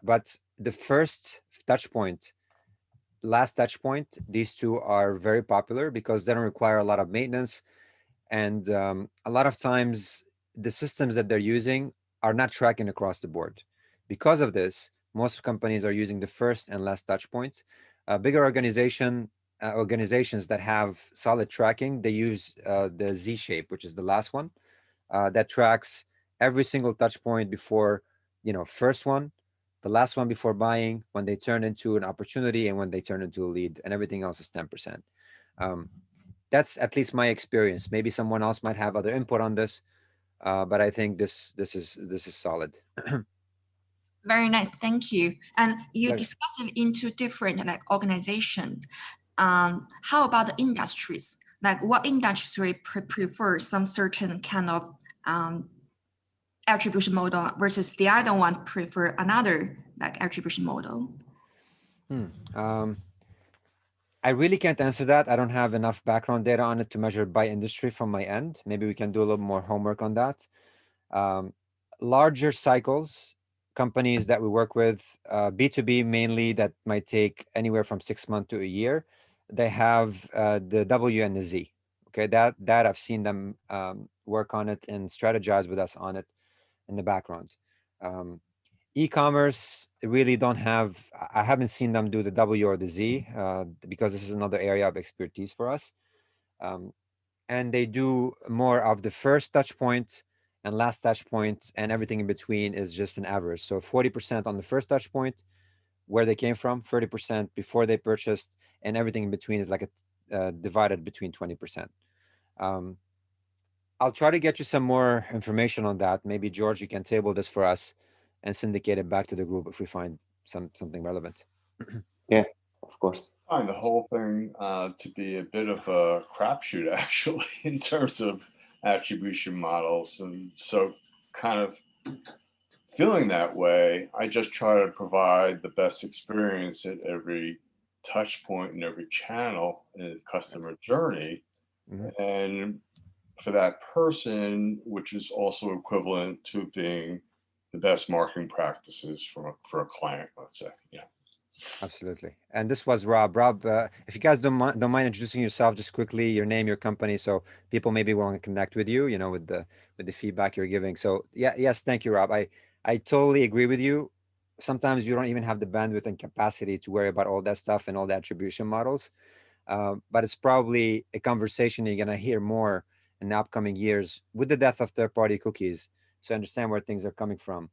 [SPEAKER 1] But the first touch point, last touch point, these two are very popular because they don't require a lot of maintenance. And a lot of times the systems that they're using are not tracking across the board. Because of this, most companies are using the first and last touch points. Bigger organizations that have solid tracking, they use the Z shape, which is the last one, that tracks every single touch point before, first one, the last one before buying, when they turn into an opportunity, and when they turn into a lead, and everything else is 10%. That's at least my experience. Maybe someone else might have other input on this, but I think this is solid.
[SPEAKER 3] Very nice, thank you. And you
[SPEAKER 1] Pleasure.
[SPEAKER 3] discussed it into different like organizations. How about the industries? Like what industry prefer some certain kind of attribution model versus the other one prefer another like attribution model?
[SPEAKER 1] I really can't answer that. I don't have enough background data on it to measure by industry from my end. Maybe we can do a little more homework on that. Larger cycles, companies that we work with, B2B mainly, that might take anywhere from 6 months to a year. They have the W and the Z. Okay, that I've seen them work on it and strategize with us on it in the background. E-commerce really don't have, I haven't seen them do the W or the Z because this is another area of expertise for us. and they do more of the first touch point and last touch point, and everything in between is just an average. So 40% on the first touch point, where they came from, 30% before they purchased, and everything in between is like a divided between 20%. I'll try to get you some more information on that. Maybe George, you can table this for us and syndicate it back to the group if we find something relevant.
[SPEAKER 4] Yeah, of course.
[SPEAKER 5] I find the whole thing to be a bit of a crapshoot, actually, in terms of attribution models. And so, kind of feeling that way, I just try to provide the best experience at every touch point and every channel in the customer journey.
[SPEAKER 1] Mhm.
[SPEAKER 5] And for that person, which is also equivalent to being the best marketing practices for a client, let's say. Yeah.
[SPEAKER 1] Absolutely. And this was Rob. Rob, if you guys don't mind introducing yourself just quickly, your name, your company, so people maybe want to connect with you, with the feedback you're giving. So yeah, yes, thank you, Rob. I totally agree with you. Sometimes you don't even have the bandwidth and capacity to worry about all that stuff and all the attribution models. But it's probably a conversation you're gonna hear more in the upcoming years with the death of third-party cookies. So understand where things are coming from,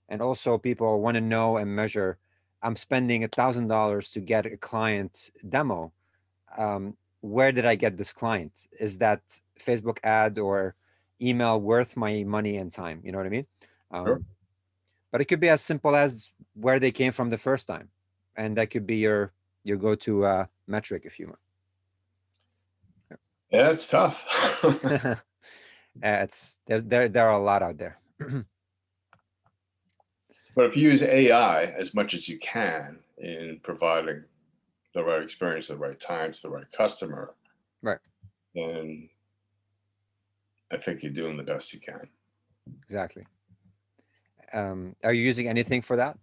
[SPEAKER 1] and also people want to know and measure. I'm spending $1,000 to get a client demo. Where did I get this client? Is that Facebook ad or email worth my money and time? You know what I mean?
[SPEAKER 5] Sure.
[SPEAKER 1] But it could be as simple as where they came from the first time, and that could be your go-to metric, if you want.
[SPEAKER 5] Yeah, it's tough.
[SPEAKER 1] There are a lot out there.
[SPEAKER 5] But if you use AI as much as you can in providing the right experience at the right time to the right customer,
[SPEAKER 1] Right.
[SPEAKER 5] then I think you're doing the best you can.
[SPEAKER 1] Exactly. Are you using anything for that?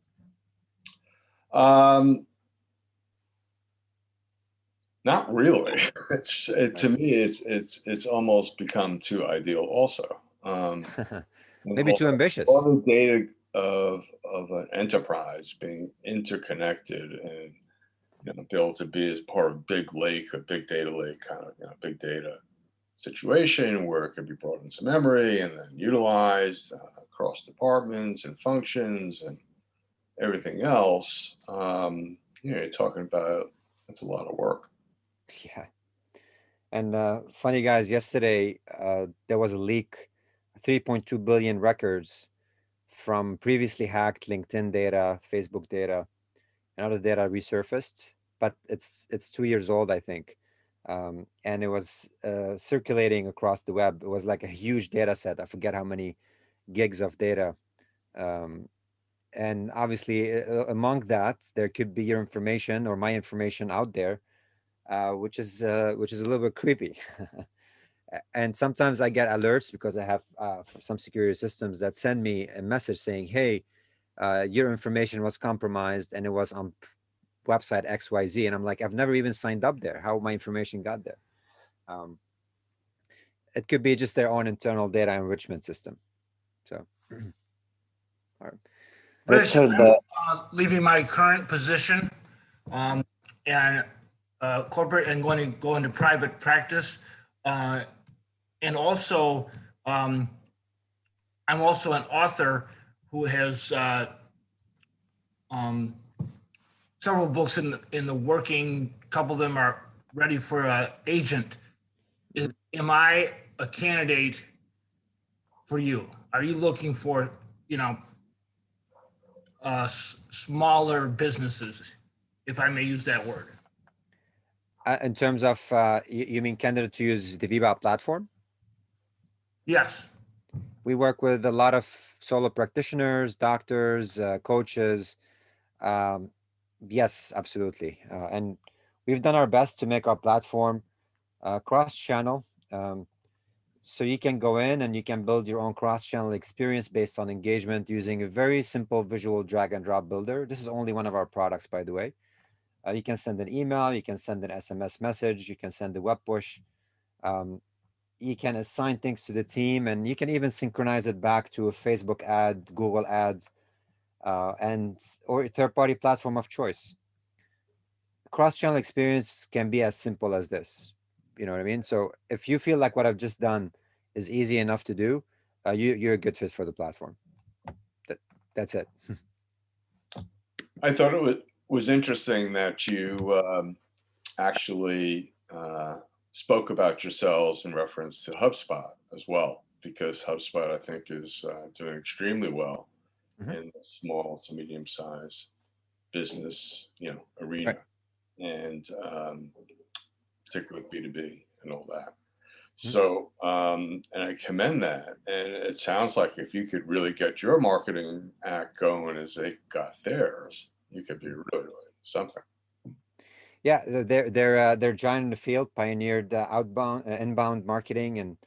[SPEAKER 5] Not really. To me, it's almost become too ideal. Also,
[SPEAKER 1] Maybe too ambitious.
[SPEAKER 5] All the data of an enterprise being interconnected and be able to be as part of a big lake, a big data lake, kind of big data situation where it can be brought into memory and then utilized across departments and functions and everything else. You're talking about, it's a lot of work.
[SPEAKER 1] Yeah. And funny guys, yesterday there was a leak, 3.2 billion records from previously hacked LinkedIn data, Facebook data, and other data resurfaced. But it's 2 years old, I think, and it was circulating across the web. It was like a huge data set. I forget how many gigs of data. And obviously, among that, there could be your information or my information out there, which is a little bit creepy. And sometimes I get alerts because I have some security systems that send me a message saying, "Hey, your information was compromised and it was on website XYZ." And I'm like, I've never even signed up there. How my information got there? It could be just their own internal data enrichment system. So, all right.
[SPEAKER 6] Richard, leaving my current position and corporate and going to go into private practice. And also, I'm also an author who has several books in the working. A couple of them are ready for an agent. Am I a candidate for you? Are you looking for, smaller businesses, if I may use that word?
[SPEAKER 1] In terms of, you mean candidate to use the VBAP platform?
[SPEAKER 6] Yes.
[SPEAKER 1] We work with a lot of solo practitioners, doctors, coaches. Yes, absolutely. And we've done our best to make our platform cross-channel. So you can go in and you can build your own cross-channel experience based on engagement using a very simple visual drag and drop builder. This is only one of our products, by the way. You can send an email, you can send an SMS message, you can send a web push. You can assign things to the team, and you can even synchronize it back to a Facebook ad, Google ad, or a third-party platform of choice. Cross-channel experience can be as simple as this. You know what I mean? So if you feel like what I've just done is easy enough to do, you're a good fit for the platform. That's it.
[SPEAKER 5] I thought it was interesting that you actually spoke about yourselves in reference to HubSpot as well, because HubSpot, I think, is doing extremely well
[SPEAKER 1] Mhm.
[SPEAKER 5] in the small to medium-sized business, arena, and particularly B2B and all that. So, and I commend that. And it sounds like if you could really get your marketing act going as they got theirs, you could be really, really something.
[SPEAKER 1] Yeah, they're giant in the field, pioneered inbound marketing, and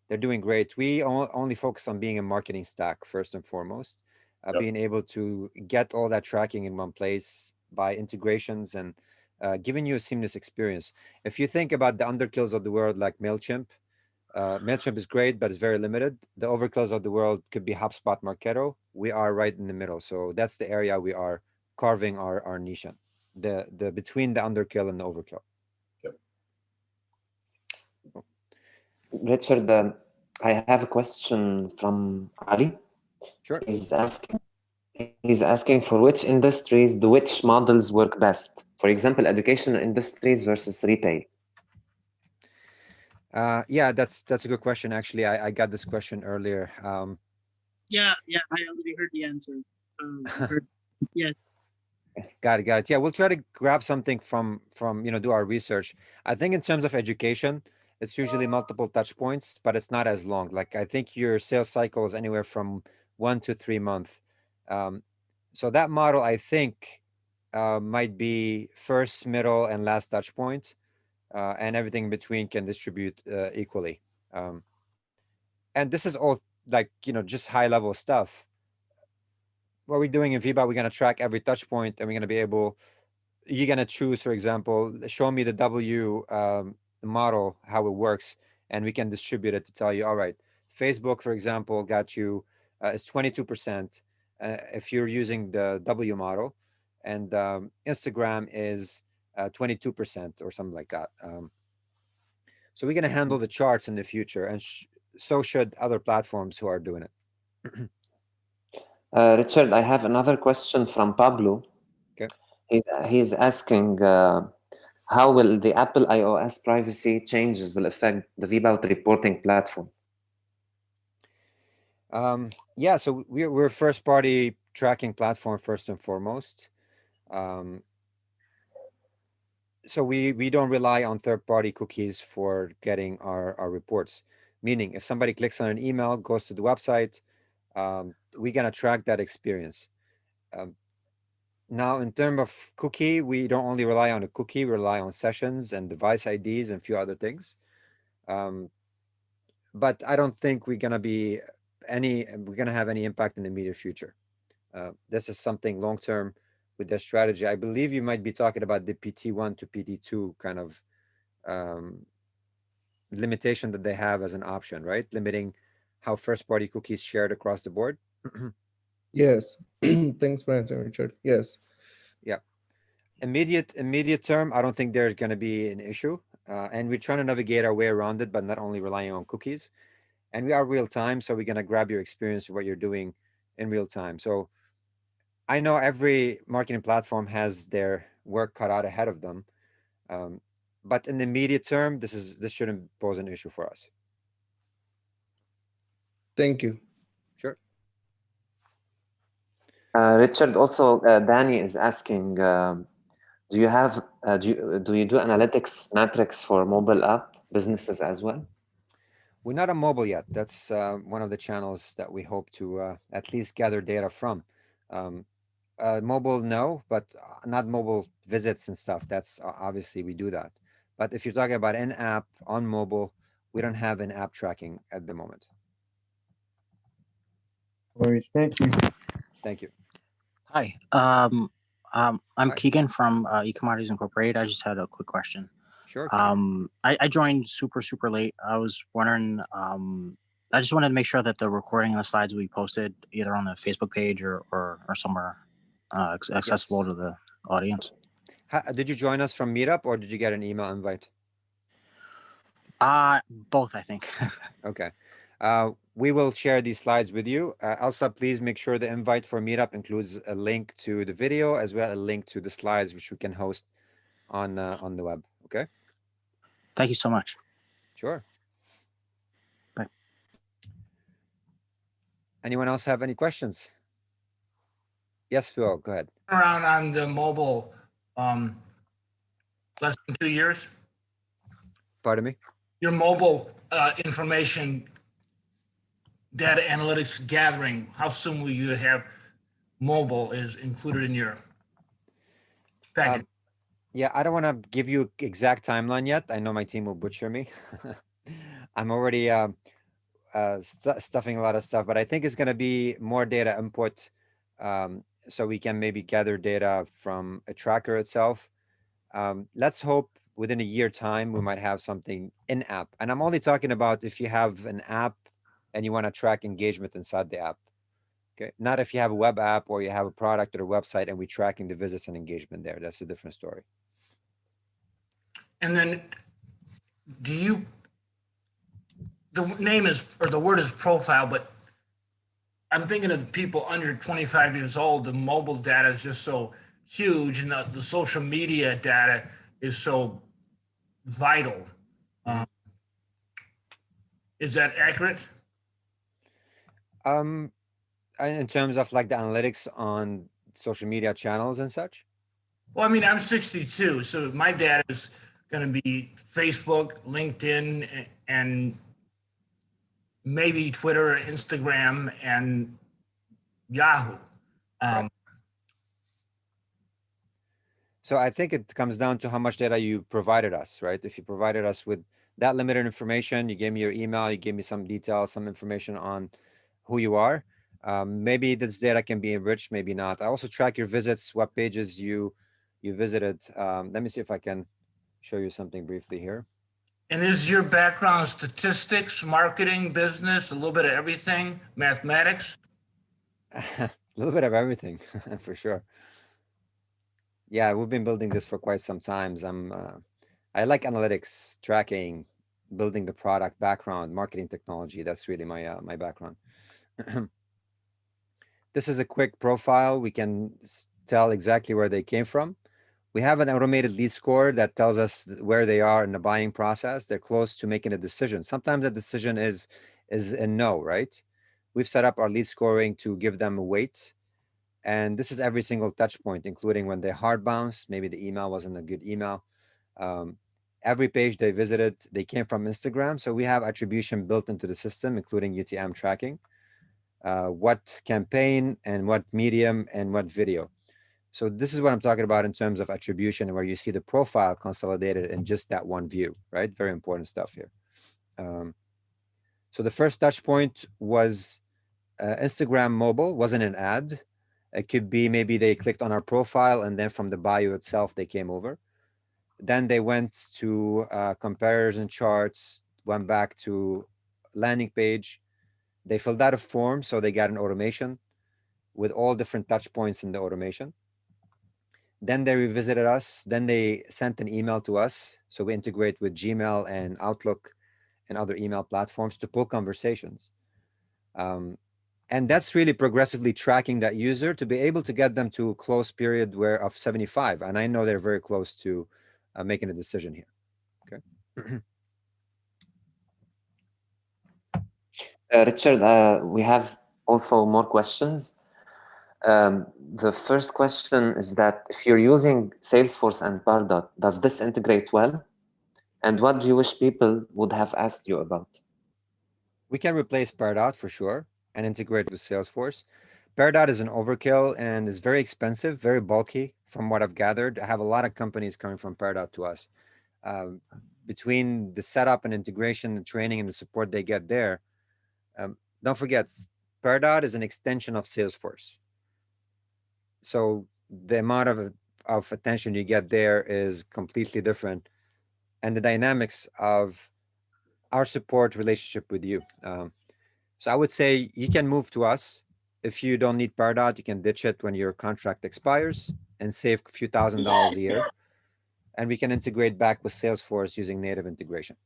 [SPEAKER 1] they're doing great. We only focus on being a marketing stack first and foremost,
[SPEAKER 5] Yep.
[SPEAKER 1] being able to get all that tracking in one place by integrations and giving you a seamless experience. If you think about the underkills of the world like MailChimp, MailChimp is great, but it's very limited. The overkills of the world could be HubSpot, Marketo. We are right in the middle, so that's the area we are carving our niche in. The between the underkill and the overkill.
[SPEAKER 4] Richard, I have a question from Ali.
[SPEAKER 1] Sure.
[SPEAKER 4] He's asking for which industries do which models work best? For example, educational industries versus retail.
[SPEAKER 1] Yeah, that's a good question. Actually, I got this question earlier.
[SPEAKER 7] Yeah, I already heard the answer. Yeah.
[SPEAKER 1] Got it. Yeah, we'll try to grab something from do our research. I think in terms of education, it's usually multiple touch points, but it's not as long. Like I think your sales cycle is anywhere from 1 to 3 months. So that model, I think, might be first, middle, and last touch point, and everything in between can distribute equally. And this is all like just high level stuff. What we're doing in VBA, we're going to track every touch point, and we're going to be able. You're going to choose, for example, show me the W model, how it works, and we can distribute it to tell you, all right, Facebook, for example, got you is 22% if you're using the W model, and Instagram is 22% or something like that. So we're going to handle the charts in the future, and so should other platforms who are doing it.
[SPEAKER 4] Richard, I have another question from Pablo.
[SPEAKER 1] Okay.
[SPEAKER 4] He's asking how will the Apple iOS privacy changes will affect the VBOUT reporting platform?
[SPEAKER 1] Yeah, so we're a first-party tracking platform first and foremost. So we don't rely on third-party cookies for getting our reports. Meaning, if somebody clicks on an email, goes to the website, we're gonna track that experience. Now, in terms of cookie, we don't only rely on a cookie, we rely on sessions and device IDs and a few other things. But I don't think we're gonna have any impact in the immediate future. This is something long-term with their strategy. I believe you might be talking about the PT1 to PT2 kind of limitation that they have as an option, right? Limiting how first-party cookies shared across the board.
[SPEAKER 8] Yes. Thanks for answering, Richard. Yes.
[SPEAKER 1] Yeah. Immediate term, I don't think there's going to be an issue. And we're trying to navigate our way around it, but not only relying on cookies. And we are real time, so we're going to grab your experience of what you're doing in real time. So I know every marketing platform has their work cut out ahead of them. But in the immediate term, this shouldn't pose an issue for us.
[SPEAKER 8] Thank you.
[SPEAKER 1] Sure.
[SPEAKER 4] Richard, also Danny is asking, do you do analytics metrics for mobile app businesses as well?
[SPEAKER 1] We're not on mobile yet. That's one of the channels that we hope to at least gather data from. Mobile, no, but not mobile visits and stuff. That's obviously we do that. But if you're talking about in-app on mobile, we don't have an app tracking at the moment.
[SPEAKER 9] Worries. Thank you.
[SPEAKER 1] Thank you.
[SPEAKER 10] Hi. I'm
[SPEAKER 1] Hi.
[SPEAKER 10] Keegan from eCommodities Incorporated. I just had a quick question.
[SPEAKER 1] Sure.
[SPEAKER 10] I joined super late. I was wondering, I just wanted to make sure that the recording and the slides will be posted either on the Facebook page or somewhere accessible to the audience.
[SPEAKER 1] Did you join us from Meetup or did you get an email invite?
[SPEAKER 10] Both, I think.
[SPEAKER 1] Okay. We will share these slides with you. Elsa, please make sure the invite for Meetup includes a link to the video as well as a link to the slides, which we can host on the web. Okay.
[SPEAKER 10] Thank you so much.
[SPEAKER 1] Sure.
[SPEAKER 10] Bye.
[SPEAKER 1] Anyone else have any questions? Yes, Phil, go ahead.
[SPEAKER 6] Around on the mobile, less than 2 years.
[SPEAKER 1] Pardon me?
[SPEAKER 6] Your mobile information data analytics gathering, how soon will you have mobile is included in your package?
[SPEAKER 1] Yeah, I don't want to give you exact timeline yet. I know my team will butcher me. I'm already stuffing a lot of stuff, but I think it's going to be more data input, so we can maybe gather data from a tracker itself. Let's hope within a year time, we might have something in app. And I'm only talking about if you have an app and you want to track engagement inside the app. Okay, not if you have a web app or you have a product or a website and we're tracking the visits and engagement there. That's a different story.
[SPEAKER 6] And then do you, the name is, or the word is profile, but I'm thinking of people under 25 years old, the mobile data is just so huge and the social media data is so vital. Is that accurate?
[SPEAKER 1] In terms of like the analytics on social media channels and such?
[SPEAKER 6] Well, I mean, I'm 62, so my data is going to be Facebook, LinkedIn, and maybe Twitter, Instagram, and Yahoo.
[SPEAKER 1] Right. So I think it comes down to how much data you provided us, right? If you provided us with that limited information, you gave me your email, you gave me some details, some information on who you are. Maybe this data can be enriched, maybe not. I also track your visits, what pages you visited. Let me see if I can show you something briefly here.
[SPEAKER 6] And is your background statistics, marketing, business, a little bit of everything, mathematics?
[SPEAKER 1] A little bit of everything, for sure. Yeah, we've been building this for quite some time. I like analytics, tracking, building the product, background, marketing technology. That's really my my background. This is a quick profile. We can tell exactly where they came from. We have an automated lead score that tells us where they are in the buying process. They're close to making a decision. Sometimes the decision is a no, right? We've set up our lead scoring to give them a weight. And this is every single touch point, including when they hard bounce, maybe the email wasn't a good email. Every page they visited, they came from Instagram. So we have attribution built into the system, including UTM tracking, what campaign and what medium and what video. So this is what I'm talking about in terms of attribution, where you see the profile consolidated in just that one view, right? Very important stuff here. So the first touch point was Instagram mobile, wasn't an ad. It could be maybe they clicked on our profile and then from the bio itself, they came over. Then they went to comparison charts, went back to landing page. They filled out a form, so they got an automation with all different touch points in the automation. Then they revisited us. Then they sent an email to us. So we integrate with Gmail and Outlook and other email platforms to pull conversations. And that's really progressively tracking that user to be able to get them to a close period of 75. And I know they're very close to making a decision here. Okay.
[SPEAKER 4] Richard, we have also more questions. The first question is that if you're using Salesforce and Pardot, does this integrate well? And what do you wish people would have asked you about?
[SPEAKER 1] We can replace Pardot for sure and integrate with Salesforce. Pardot is an overkill and is very expensive, very bulky from what I've gathered. I have a lot of companies coming from Pardot to us. Between the setup and integration, the training and the support they get there, don't forget, Pardot is an extension of Salesforce. So the amount of attention you get there is completely different. And the dynamics of our support relationship with you. So I would say you can move to us. If you don't need Pardot, you can ditch it when your contract expires and save a few $1,000s a year. And we can integrate back with Salesforce using native integration.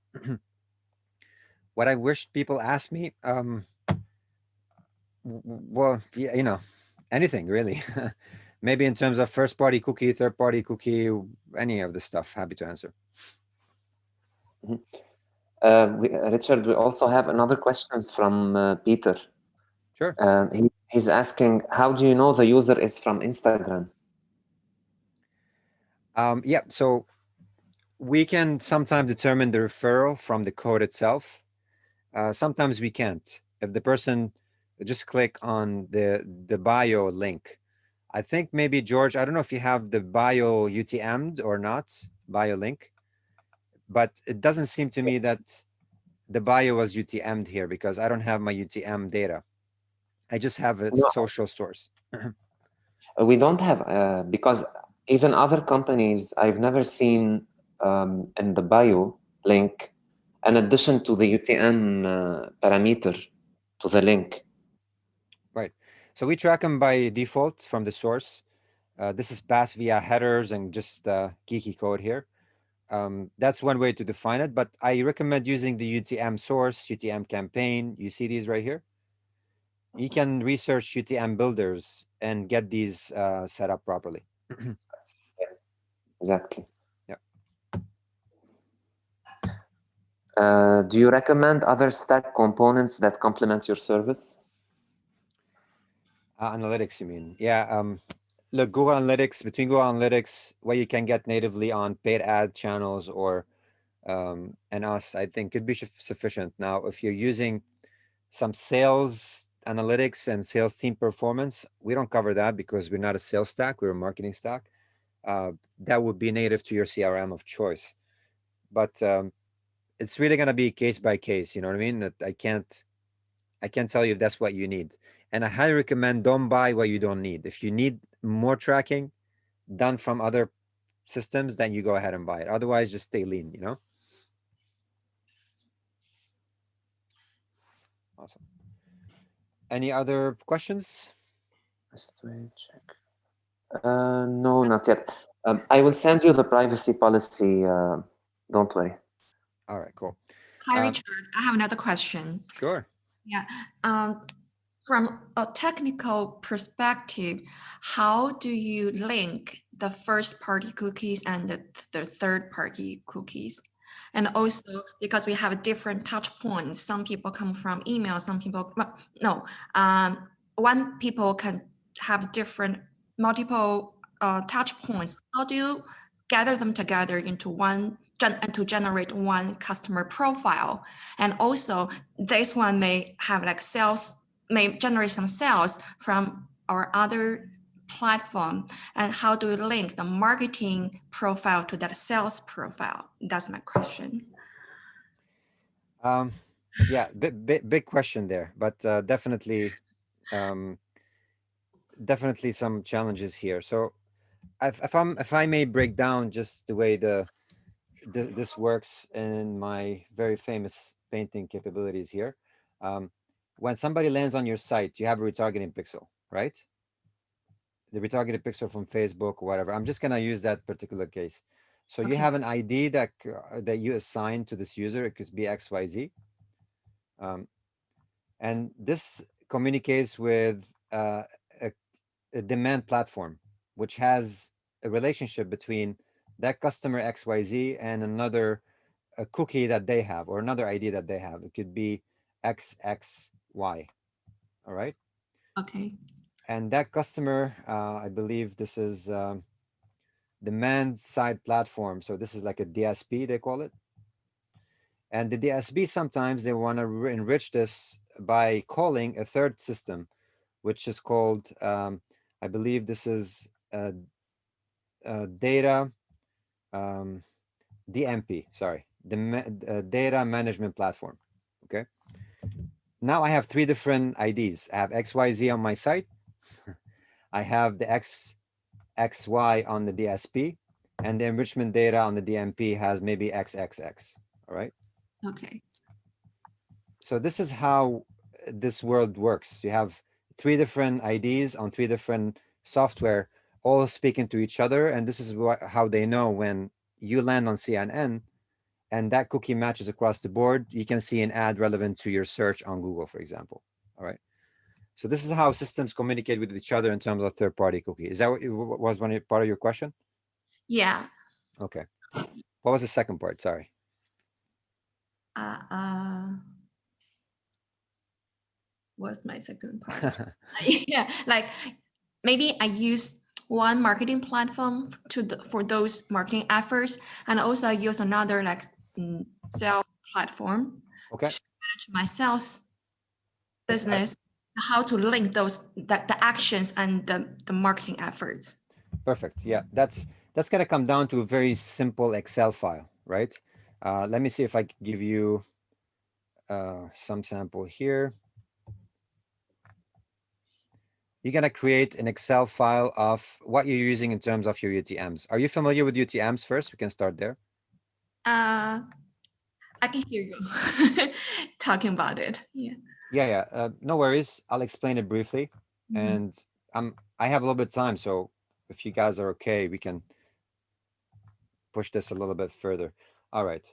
[SPEAKER 1] what I wish people ask me, well, yeah, you know, anything really. Maybe in terms of first party cookie, third party cookie, any of the stuff, happy to answer.
[SPEAKER 4] Richard, we also have another question from Peter.
[SPEAKER 1] Sure.
[SPEAKER 4] He's asking, how do you know the user is from Instagram?
[SPEAKER 1] Yeah, so we can sometimes determine the referral from the code itself. Sometimes we can't. If the person just click on the bio link, I think maybe George, I don't know if you have the bio UTM'd or not, bio link, but it doesn't seem to me that the bio was UTM'd here because I don't have my UTM data. I just have a
[SPEAKER 4] No.
[SPEAKER 1] social source.
[SPEAKER 4] We don't have, because even other companies, I've never seen in the bio link, in addition to the UTM parameter to the link.
[SPEAKER 1] Right. So we track them by default from the source. This is passed via headers and just geeky code here. That's one way to define it, but I recommend using the UTM source, UTM campaign. You see these right here? You can research UTM builders and get these set up properly.
[SPEAKER 4] Exactly.
[SPEAKER 1] Yeah.
[SPEAKER 4] Do you recommend other stack components that complement your service?
[SPEAKER 1] Analytics, you mean? Yeah. Look, Google Analytics, between Google Analytics, what you can get natively on paid ad channels or and us, I think could be sufficient. Now, if you're using some sales analytics and sales team performance, we don't cover that because we're not a sales stack, we're a marketing stack. That would be native to your CRM of choice. But it's really going to be case by case, you know what I mean? That I can't tell you if that's what you need. And I highly recommend don't buy what you don't need. If you need more tracking done from other systems, then you go ahead and buy it. Otherwise, just stay lean, you know? Awesome. Any other questions?
[SPEAKER 4] Just wait, check. No, not yet. I will send you the privacy policy. Don't worry.
[SPEAKER 1] All right, cool.
[SPEAKER 3] Hi, Richard. I have another question.
[SPEAKER 1] Sure.
[SPEAKER 3] Yeah. From a technical perspective, how do you link the first party cookies and the third party cookies? And also because we have different touch points, some people come from email, some people, one people can have different multiple touch points. How do you gather them together into one and to generate one customer profile? And also this one may have like sales, may generate some sales from our other platform. And how do we link the marketing profile to that sales profile? That's my question.
[SPEAKER 1] Yeah, big question there, but definitely some challenges here. So if I may break down just the way this works in my very famous painting capabilities here. When somebody lands on your site, you have a retargeting pixel, right? The retargeted pixel from Facebook or whatever. I'm just gonna use that particular case. So you have an ID that you assign to this user. It could be XYZ. And this communicates with a demand platform, which has a relationship between that customer XYZ and another a cookie that they have or another ID that they have. It could be XXY. All right.
[SPEAKER 3] Okay.
[SPEAKER 1] And that customer, I believe this is demand side platform. So this is like a DSP, they call it. And the DSP, sometimes they want to enrich this by calling a third system, which is called, I believe this is data, DMP, sorry, the data management platform. Okay. Now I have three different IDs. I have XYZ on my site. I have the XY on the DSP, and the enrichment data on the DMP has maybe XXX. All right.
[SPEAKER 3] Okay.
[SPEAKER 1] So this is how this world works. You have three different IDs on three different software, all speaking to each other, and this is how they know when you land on CNN and that cookie matches across the board, you can see an ad relevant to your search on Google, for example. All right. So this is how systems communicate with each other in terms of third-party cookie. Is that what was one part of your question?
[SPEAKER 3] Yeah.
[SPEAKER 1] Okay. What was the second part? Sorry.
[SPEAKER 3] What's my second part? Yeah, like maybe I use one marketing platform for those marketing efforts, and also I use another like sales platform
[SPEAKER 1] Okay.
[SPEAKER 3] to manage my sales business. How to link those the actions and the marketing efforts.
[SPEAKER 1] Perfect. Yeah, that's gonna come down to a very simple Excel file, right? Let me see if I can give you some sample here. You're gonna create an Excel file of what you're using in terms of your UTMs. Are you familiar with UTMs first? We can start there.
[SPEAKER 3] I can hear you talking about it. Yeah.
[SPEAKER 1] Yeah. No worries. I'll explain it briefly. And I have a little bit of time, so if you guys are okay, we can push this a little bit further. All right.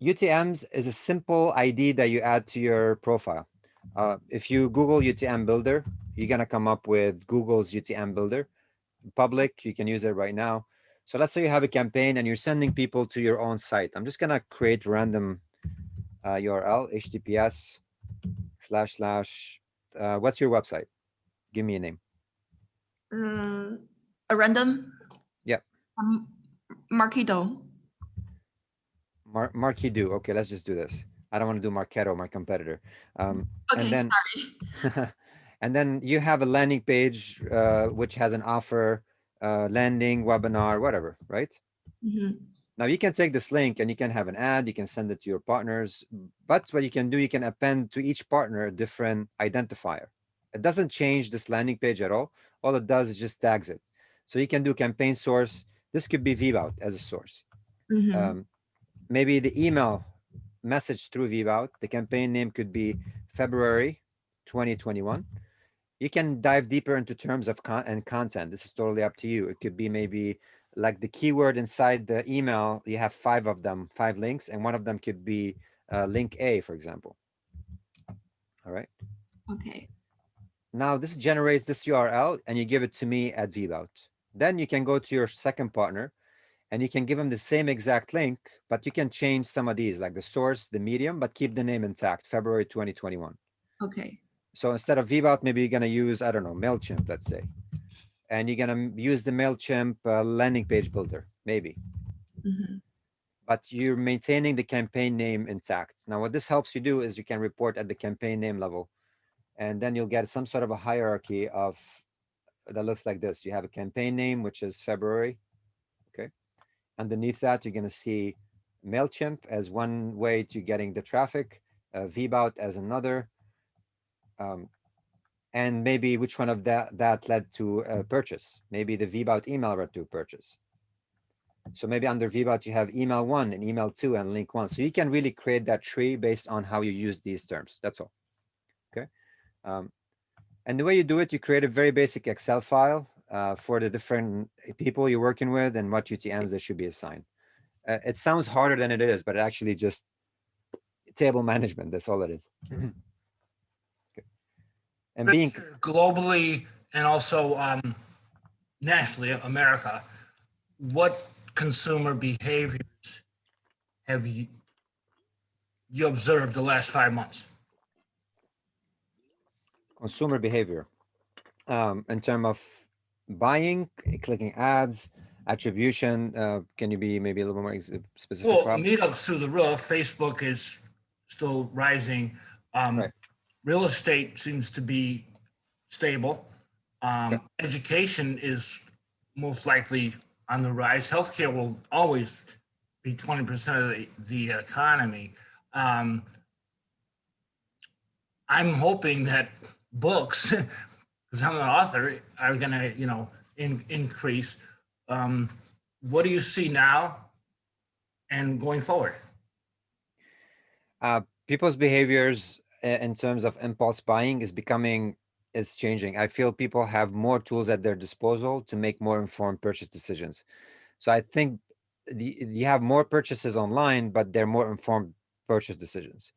[SPEAKER 1] UTMs is a simple ID that you add to your profile. If you Google UTM Builder, you're gonna come up with Google's UTM Builder. Public, you can use it right now. So let's say you have a campaign and you're sending people to your own site. I'm just gonna create random URL, HTTPS / what's your website? Give me a name.
[SPEAKER 3] A random.
[SPEAKER 1] Yep.
[SPEAKER 3] Marketo.
[SPEAKER 1] Marketo. Okay, let's just do this. I don't want to do Marketo, my competitor.
[SPEAKER 3] Okay,
[SPEAKER 1] and then,
[SPEAKER 3] sorry.
[SPEAKER 1] and then you have a landing page which has an offer, landing, webinar, whatever, right? Now you can take this link and you can have an ad, you can send it to your partners, but what you can do, you can append to each partner a different identifier. It doesn't change this landing page at all. All it does is just tags it. So you can do campaign source. This could be VBout as a source. Maybe the email message through VBout, the campaign name could be February 2021. You can dive deeper into terms of content. This is totally up to you. It could be maybe like the keyword inside the email. You have 5 of them, 5 links, and one of them could be link A, for example. All right.
[SPEAKER 3] Okay.
[SPEAKER 1] Now this generates this URL and you give it to me at VBout. Then you can go to your second partner and you can give them the same exact link, but you can change some of these, like the source, the medium, but keep the name intact, February 2021.
[SPEAKER 3] Okay.
[SPEAKER 1] So instead of VBout, maybe you're gonna use, I don't know, MailChimp, let's say. And you're gonna use the MailChimp landing page builder, maybe. But you're maintaining the campaign name intact. Now, what this helps you do is you can report at the campaign name level, and then you'll get some sort of a hierarchy of that looks like this. You have a campaign name, which is February, okay? Underneath that, you're gonna see MailChimp as one way to getting the traffic, VBout as another, and maybe which one of that led to a purchase. Maybe the VBout email led to a purchase. So maybe under VBout, you have email 1 and email 2 and link 1. So you can really create that tree based on how you use these terms. That's all, okay? And the way you do it, you create a very basic Excel file for the different people you're working with and what UTMs they should be assigned. It sounds harder than it is, but actually just table management, that's all it is. Okay. And being
[SPEAKER 6] globally and also nationally, America, what consumer behaviors have you observed the last 5 months?
[SPEAKER 1] Consumer behavior in terms of buying, clicking ads, attribution. Can you be maybe a little more specific?
[SPEAKER 6] Well, meetups through the roof. Facebook is still rising.
[SPEAKER 1] Right.
[SPEAKER 6] Real estate seems to be stable. Education is most likely on the rise. Healthcare will always be 20% of the economy. I'm hoping that books, because I'm an author, are going to, increase. What do you see now and going forward?
[SPEAKER 1] People's behaviors in terms of impulse buying is changing. I feel people have more tools at their disposal to make more informed purchase decisions. So I think you have more purchases online, but they're more informed purchase decisions.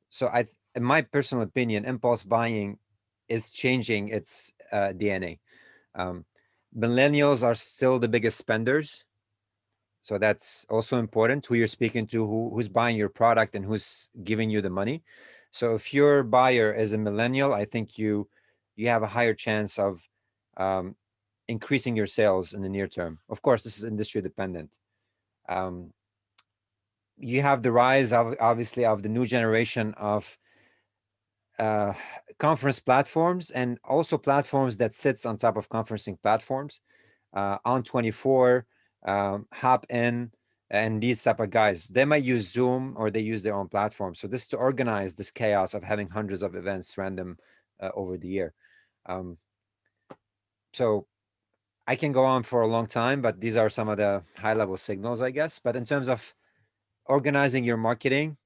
[SPEAKER 1] So in my personal opinion, impulse buying is changing its DNA. Millennials are still the biggest spenders. So that's also important, who you're speaking to, who's buying your product and who's giving you the money. So if your buyer is a millennial, I think you have a higher chance of increasing your sales in the near term. Of course, this is industry dependent. You have the rise of, obviously, of the new generation of conference platforms, and also platforms that sits on top of conferencing platforms. On24, Hop-In, and these type of guys, they might use Zoom or they use their own platform. So this is to organize this chaos of having hundreds of events random over the year. So I can go on for a long time, but these are some of the high level signals, I guess. But in terms of organizing your marketing,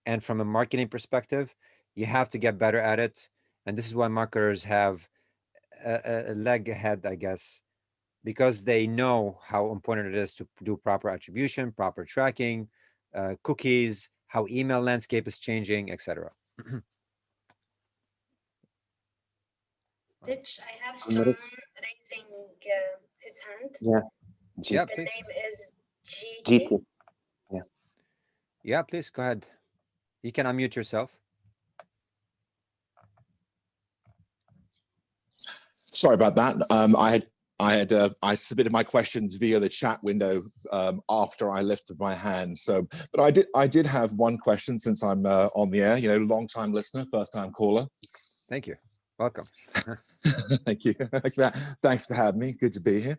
[SPEAKER 1] and from a marketing perspective, you have to get better at it. And this is why marketers have a leg ahead, I guess, because they know how important it is to do proper attribution, proper tracking, cookies, how email landscape is changing, etc.
[SPEAKER 9] Rich, I have
[SPEAKER 4] I'm
[SPEAKER 9] someone
[SPEAKER 4] Rich.
[SPEAKER 9] raising his hand.
[SPEAKER 4] Yeah,
[SPEAKER 1] Yeah,
[SPEAKER 9] The
[SPEAKER 1] please.
[SPEAKER 9] name is GT.
[SPEAKER 4] GT. Yeah.
[SPEAKER 1] Yeah, please go ahead. You can unmute yourself.
[SPEAKER 11] Sorry about that. I submitted my questions via the chat window after I lifted my hand. So, but I did have one question since I'm on the air. You know, long time listener, first time caller.
[SPEAKER 1] Thank you. Welcome.
[SPEAKER 11] Thank you. Thanks for having me. Good to be here.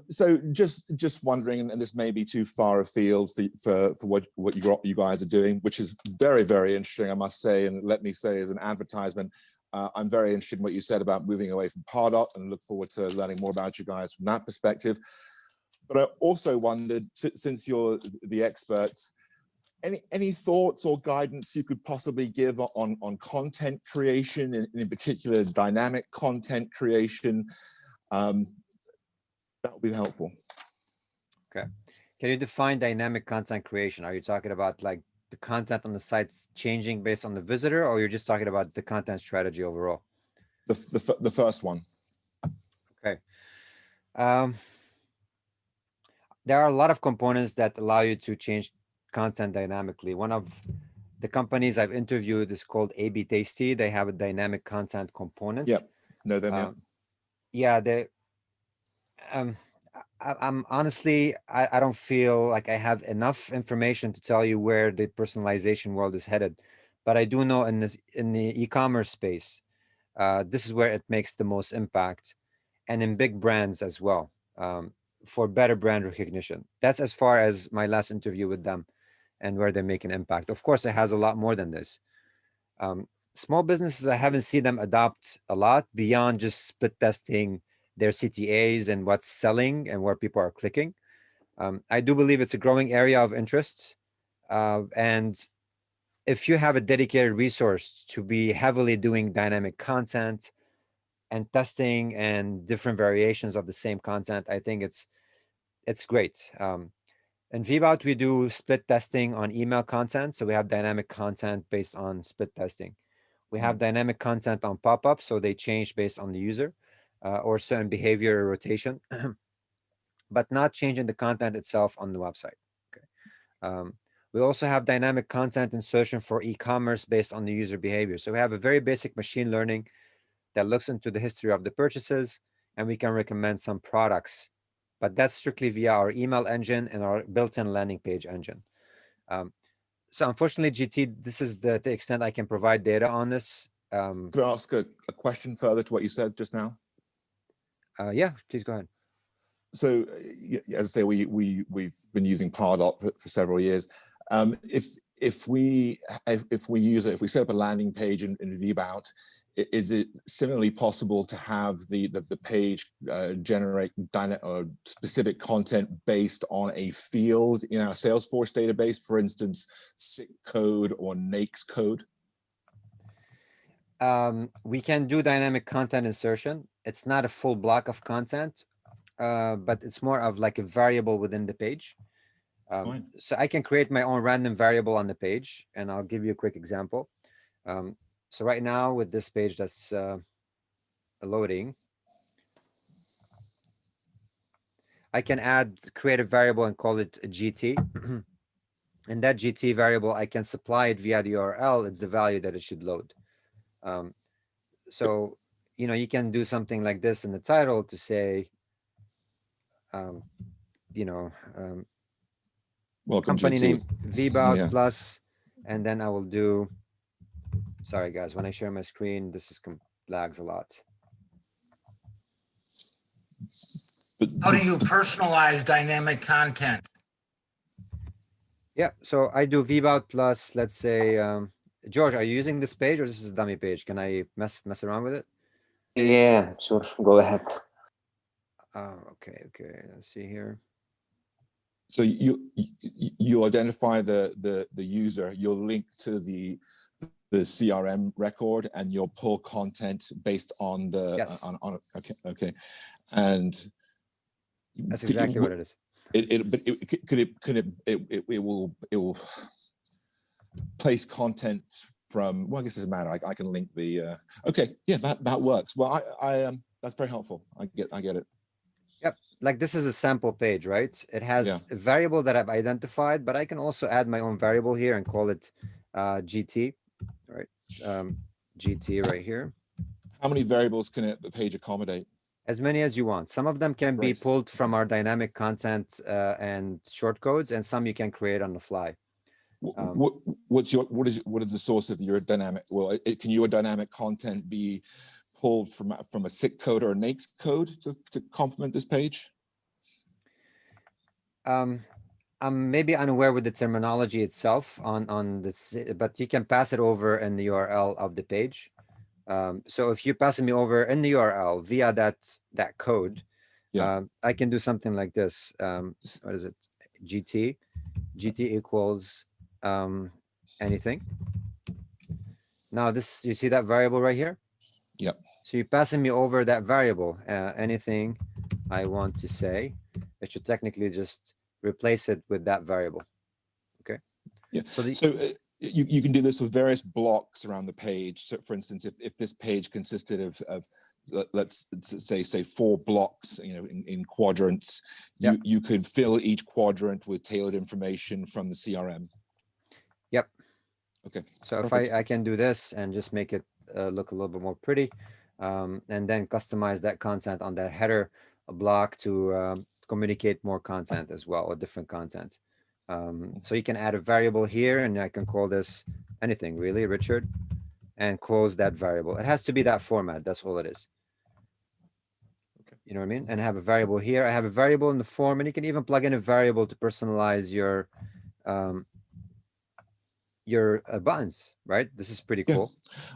[SPEAKER 11] So just wondering, and this may be too far afield for what you guys are doing, which is very, very interesting, I must say. And let me say, as an advertisement, I'm very interested in what you said about moving away from Pardot, and look forward to learning more about you guys from that perspective. But I also wondered, since you're the experts, any thoughts or guidance you could possibly give on content creation, in particular dynamic content creation? That would be helpful.
[SPEAKER 1] Okay. Can you define dynamic content creation? Are you talking about like the content on the site's changing based on the visitor, or you're just talking about the content strategy overall?
[SPEAKER 11] The first one.
[SPEAKER 1] Okay. There are a lot of components that allow you to change content dynamically. One of the companies I've interviewed is called AB Tasty. They have a dynamic content component.
[SPEAKER 11] Yep. Know them.
[SPEAKER 1] Yeah. They. I'm honestly, I don't feel like I have enough information to tell you where the personalization world is headed, but I do know in the e-commerce space, this is where it makes the most impact, and in big brands as well, for better brand recognition. That's as far as my last interview with them and where they make an impact. Of course, it has a lot more than this. Small businesses, I haven't seen them adopt a lot beyond just split testing their CTAs and what's selling and where people are clicking. I do believe it's a growing area of interest. And if you have a dedicated resource to be heavily doing dynamic content and testing and different variations of the same content, I think it's great. In VBOT, we do split testing on email content. So we have dynamic content based on split testing. We have dynamic content on pop-up, so they change based on the user or certain behavior rotation, but not changing the content itself on the website. Okay. We also have dynamic content insertion for e-commerce based on the user behavior. So we have a very basic machine learning that looks into the history of the purchases, and we can recommend some products, but that's strictly via our email engine and our built-in landing page engine. So unfortunately, GT, this is the extent I can provide data on this.
[SPEAKER 11] Could I ask a question further to what you said just now?
[SPEAKER 1] Yeah, please go ahead.
[SPEAKER 11] So, as I say, we've been using Pardot for several years. If we set up a landing page in VBOT, is it similarly possible to have the page generate specific content based on a field in our Salesforce database, for instance, SIC code or NAICS code?
[SPEAKER 1] We can do dynamic content insertion. It's not a full block of content, but it's more of like a variable within the page.
[SPEAKER 11] Fine.
[SPEAKER 1] So I can create my own random variable on the page, and I'll give you a quick example. So right now with this page that's loading, I can create a variable and call it a GT. And that GT variable, I can supply it via the URL. It's the value that it should load. So, you can do something like this in the title to say,
[SPEAKER 11] Welcome,
[SPEAKER 1] company
[SPEAKER 11] GT.
[SPEAKER 1] name VBOUT
[SPEAKER 11] Yeah.
[SPEAKER 1] plus, and then I will do, sorry guys, when I share my screen, this is lags a lot.
[SPEAKER 11] But
[SPEAKER 6] How do you personalize dynamic content?
[SPEAKER 1] Yeah, so I do VBOUT plus, let's say, George, are you using this page or this is a dummy page? Can I mess around with it?
[SPEAKER 4] Yeah, sure. Go ahead.
[SPEAKER 1] Okay. Let's see here.
[SPEAKER 11] So you identify the user, you'll link to the CRM record, and you'll pull content based on the
[SPEAKER 1] Yes.
[SPEAKER 11] Okay, and
[SPEAKER 1] That's exactly what it is.
[SPEAKER 11] It will place content from, well, I guess it doesn't matter. I can link the okay, yeah, that works. Well, I that's very helpful. I get it.
[SPEAKER 1] Yep, like this is a sample page, right? It has a variable that I've identified, but I can also add my own variable here and call it GT, right? GT right here.
[SPEAKER 11] How many variables can the page accommodate?
[SPEAKER 1] As many as you want. Some of them can be
[SPEAKER 11] Right.
[SPEAKER 1] pulled from our dynamic content and short codes, and some you can create on the fly.
[SPEAKER 11] What is the source of your dynamic? Well, can your dynamic content be pulled from a SIC code or a NAICS code to complement this page?
[SPEAKER 1] I'm maybe unaware with the terminology itself on this, but you can pass it over in the URL of the page. So if you're passing me over in the URL via that code, I can do something like this. What is it? GT equals anything. Now this, you see that variable right here?
[SPEAKER 11] Yep.
[SPEAKER 1] So you're passing me over that variable, anything I want to say. It should technically just replace it with that variable. Okay.
[SPEAKER 11] Yeah.
[SPEAKER 1] So,
[SPEAKER 11] you can do this with various blocks around the page. So for instance, if this page consisted of let's say 4 blocks, in quadrants, you could fill each quadrant with tailored information from the CRM.
[SPEAKER 1] Yep.
[SPEAKER 11] Okay.
[SPEAKER 1] So if I can do this and just make it look a little bit more pretty, and then customize that content on that header block to communicate more content as well, or different content. So you can add a variable here, and I can call this anything really, Richard, and close that variable. It has to be that format. That's all it is.
[SPEAKER 11] Okay.
[SPEAKER 1] You know what I mean? And I have a variable here. I have a variable in the form, and you can even plug in a variable to personalize your buttons, right? This is pretty cool.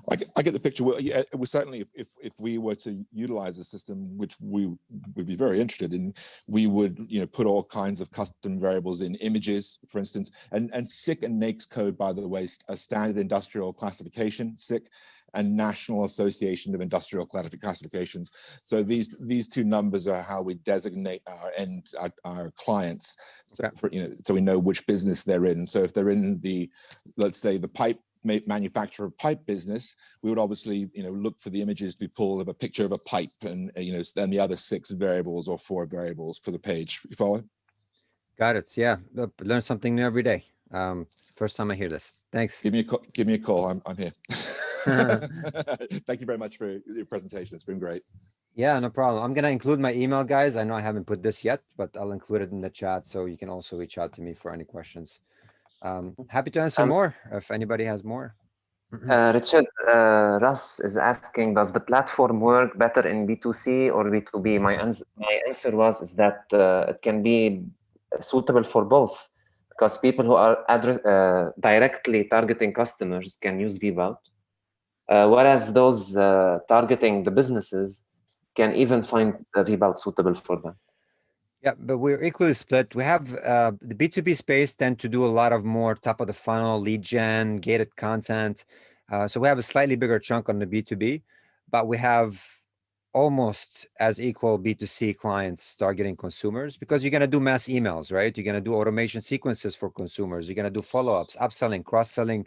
[SPEAKER 11] I get the picture. Well, yeah, it was certainly if we were to utilize the system, which we would be very interested in, we would put all kinds of custom variables in images, for instance, and SIC and NAICS code, by the way, a standard industrial classification, SIC, and National Association of Industrial Classifications. So these two numbers are how we designate our clients, so, so we know which business they're in. So if they're in the, let's say, the pipe manufacturer of pipe business, we would obviously look for the images to be pulled of a picture of a pipe, and then the other 6 variables or 4 variables for the page. You follow?
[SPEAKER 1] Got it. Yeah, learn something new every day. First time I hear this. Thanks.
[SPEAKER 11] Give me a call. I'm here. Thank you very much for your presentation. It's been great.
[SPEAKER 1] Yeah, no problem. I'm going to include my email, guys. I know I haven't put this yet, but I'll include it in the chat, so you can also reach out to me for any questions. Happy to answer more if anybody has more.
[SPEAKER 4] Richard, Russ is asking, does the platform work better in B2C or B2B? My answer is that it can be suitable for both, because people who are directly targeting customers can use VBOUT, whereas those targeting the businesses can even find VBOUT suitable for them.
[SPEAKER 1] Yeah, but we're equally split. We have the B2B space tend to do a lot of more top of the funnel, lead gen, gated content. So we have a slightly bigger chunk on the B2B, but we have almost as equal B2C clients targeting consumers, because you're going to do mass emails, right? You're going to do automation sequences for consumers. You're going to do follow-ups, upselling, cross-selling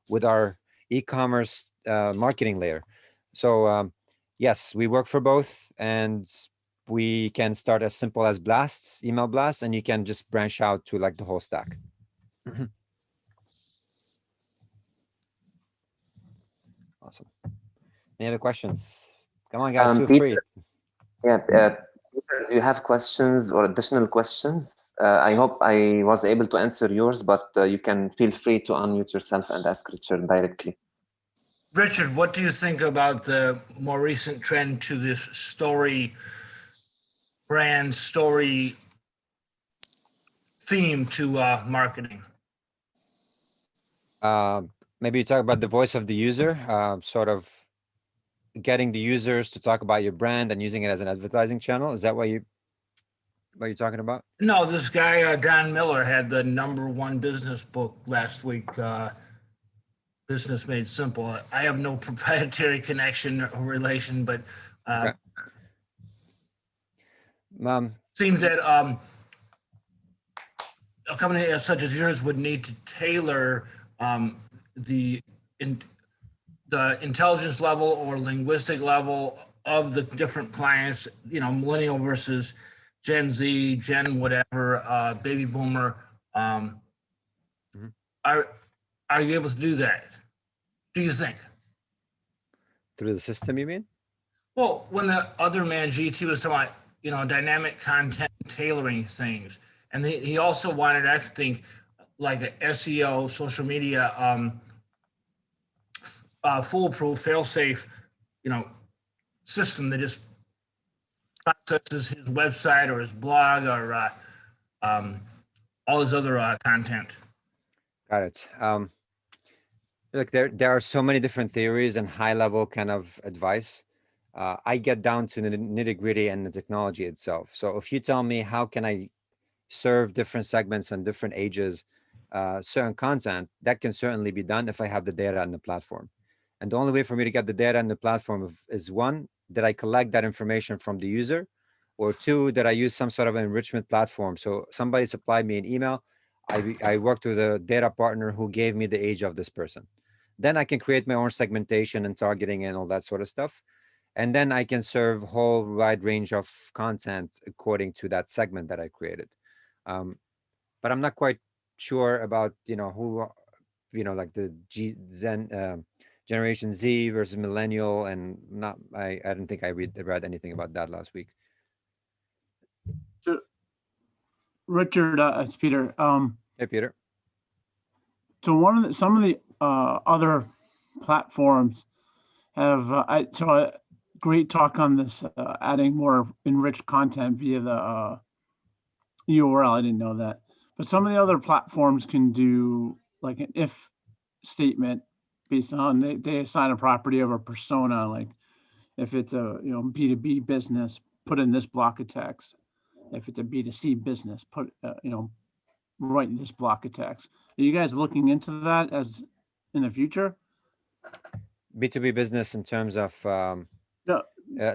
[SPEAKER 1] with our e-commerce marketing layer. So yes, we work for both, and we can start as simple as blasts, email blasts, and you can just branch out to like the whole stack. Awesome. Any other questions? Come on, guys, feel
[SPEAKER 4] Peter,
[SPEAKER 1] free.
[SPEAKER 4] Yeah, Peter, do you have questions or additional questions? I hope I was able to answer yours, but you can feel free to unmute yourself and ask Richard directly.
[SPEAKER 6] Richard, what do you think about the more recent trend to this story brand story theme to marketing?
[SPEAKER 1] Maybe you talk about the voice of the user, sort of getting the users to talk about your brand and using it as an advertising channel. Is that what you're talking about?
[SPEAKER 6] No, this guy, Don Miller, had the #1 business book last week, Business Made Simple. I have no proprietary connection or relation, but
[SPEAKER 1] Okay.
[SPEAKER 6] seems that a company such as yours would need to tailor the intelligence level or linguistic level of the different clients, you know, millennial versus Gen Z, Gen whatever, baby boomer. Are you able to do that? Do you think?
[SPEAKER 1] Through the system, you mean?
[SPEAKER 6] Well, when the other man, GT, was talking about, you know, dynamic content tailoring things, and he also wanted, I think, like a SEO, social media, foolproof, fail-safe, you know, system that just processes his website or his blog or all his other content.
[SPEAKER 1] Got it. Look, there are so many different theories and high-level kind of advice. I get down to the nitty-gritty and the technology itself. So if you tell me how can I serve different segments and different ages, certain content, that can certainly be done if I have the data on the platform. And the only way for me to get the data on the platform is, one, that I collect that information from the user, or two, that I use some sort of an enrichment platform. So somebody supplied me an email. I worked with a data partner who gave me the age of this person. Then I can create my own segmentation and targeting and all that sort of stuff. And then I can serve a whole wide range of content according to that segment that I created. But I'm not quite sure about, you know, who, you know, like the Generation Z versus millennial, and not, I don't think I read anything about that last week.
[SPEAKER 12] So, Richard, it's Peter.
[SPEAKER 1] Hey, Peter.
[SPEAKER 12] So some of the other platforms have great talk on this, adding more enriched content via the URL. I didn't know that, but some of the other platforms can do like an if statement based on they assign a property of a persona. Like if it's a B2B business, put in this block of text. If it's a B2C business, put write this block of text. Are you guys looking into that as in the future?
[SPEAKER 1] B2B business in terms of
[SPEAKER 12] No.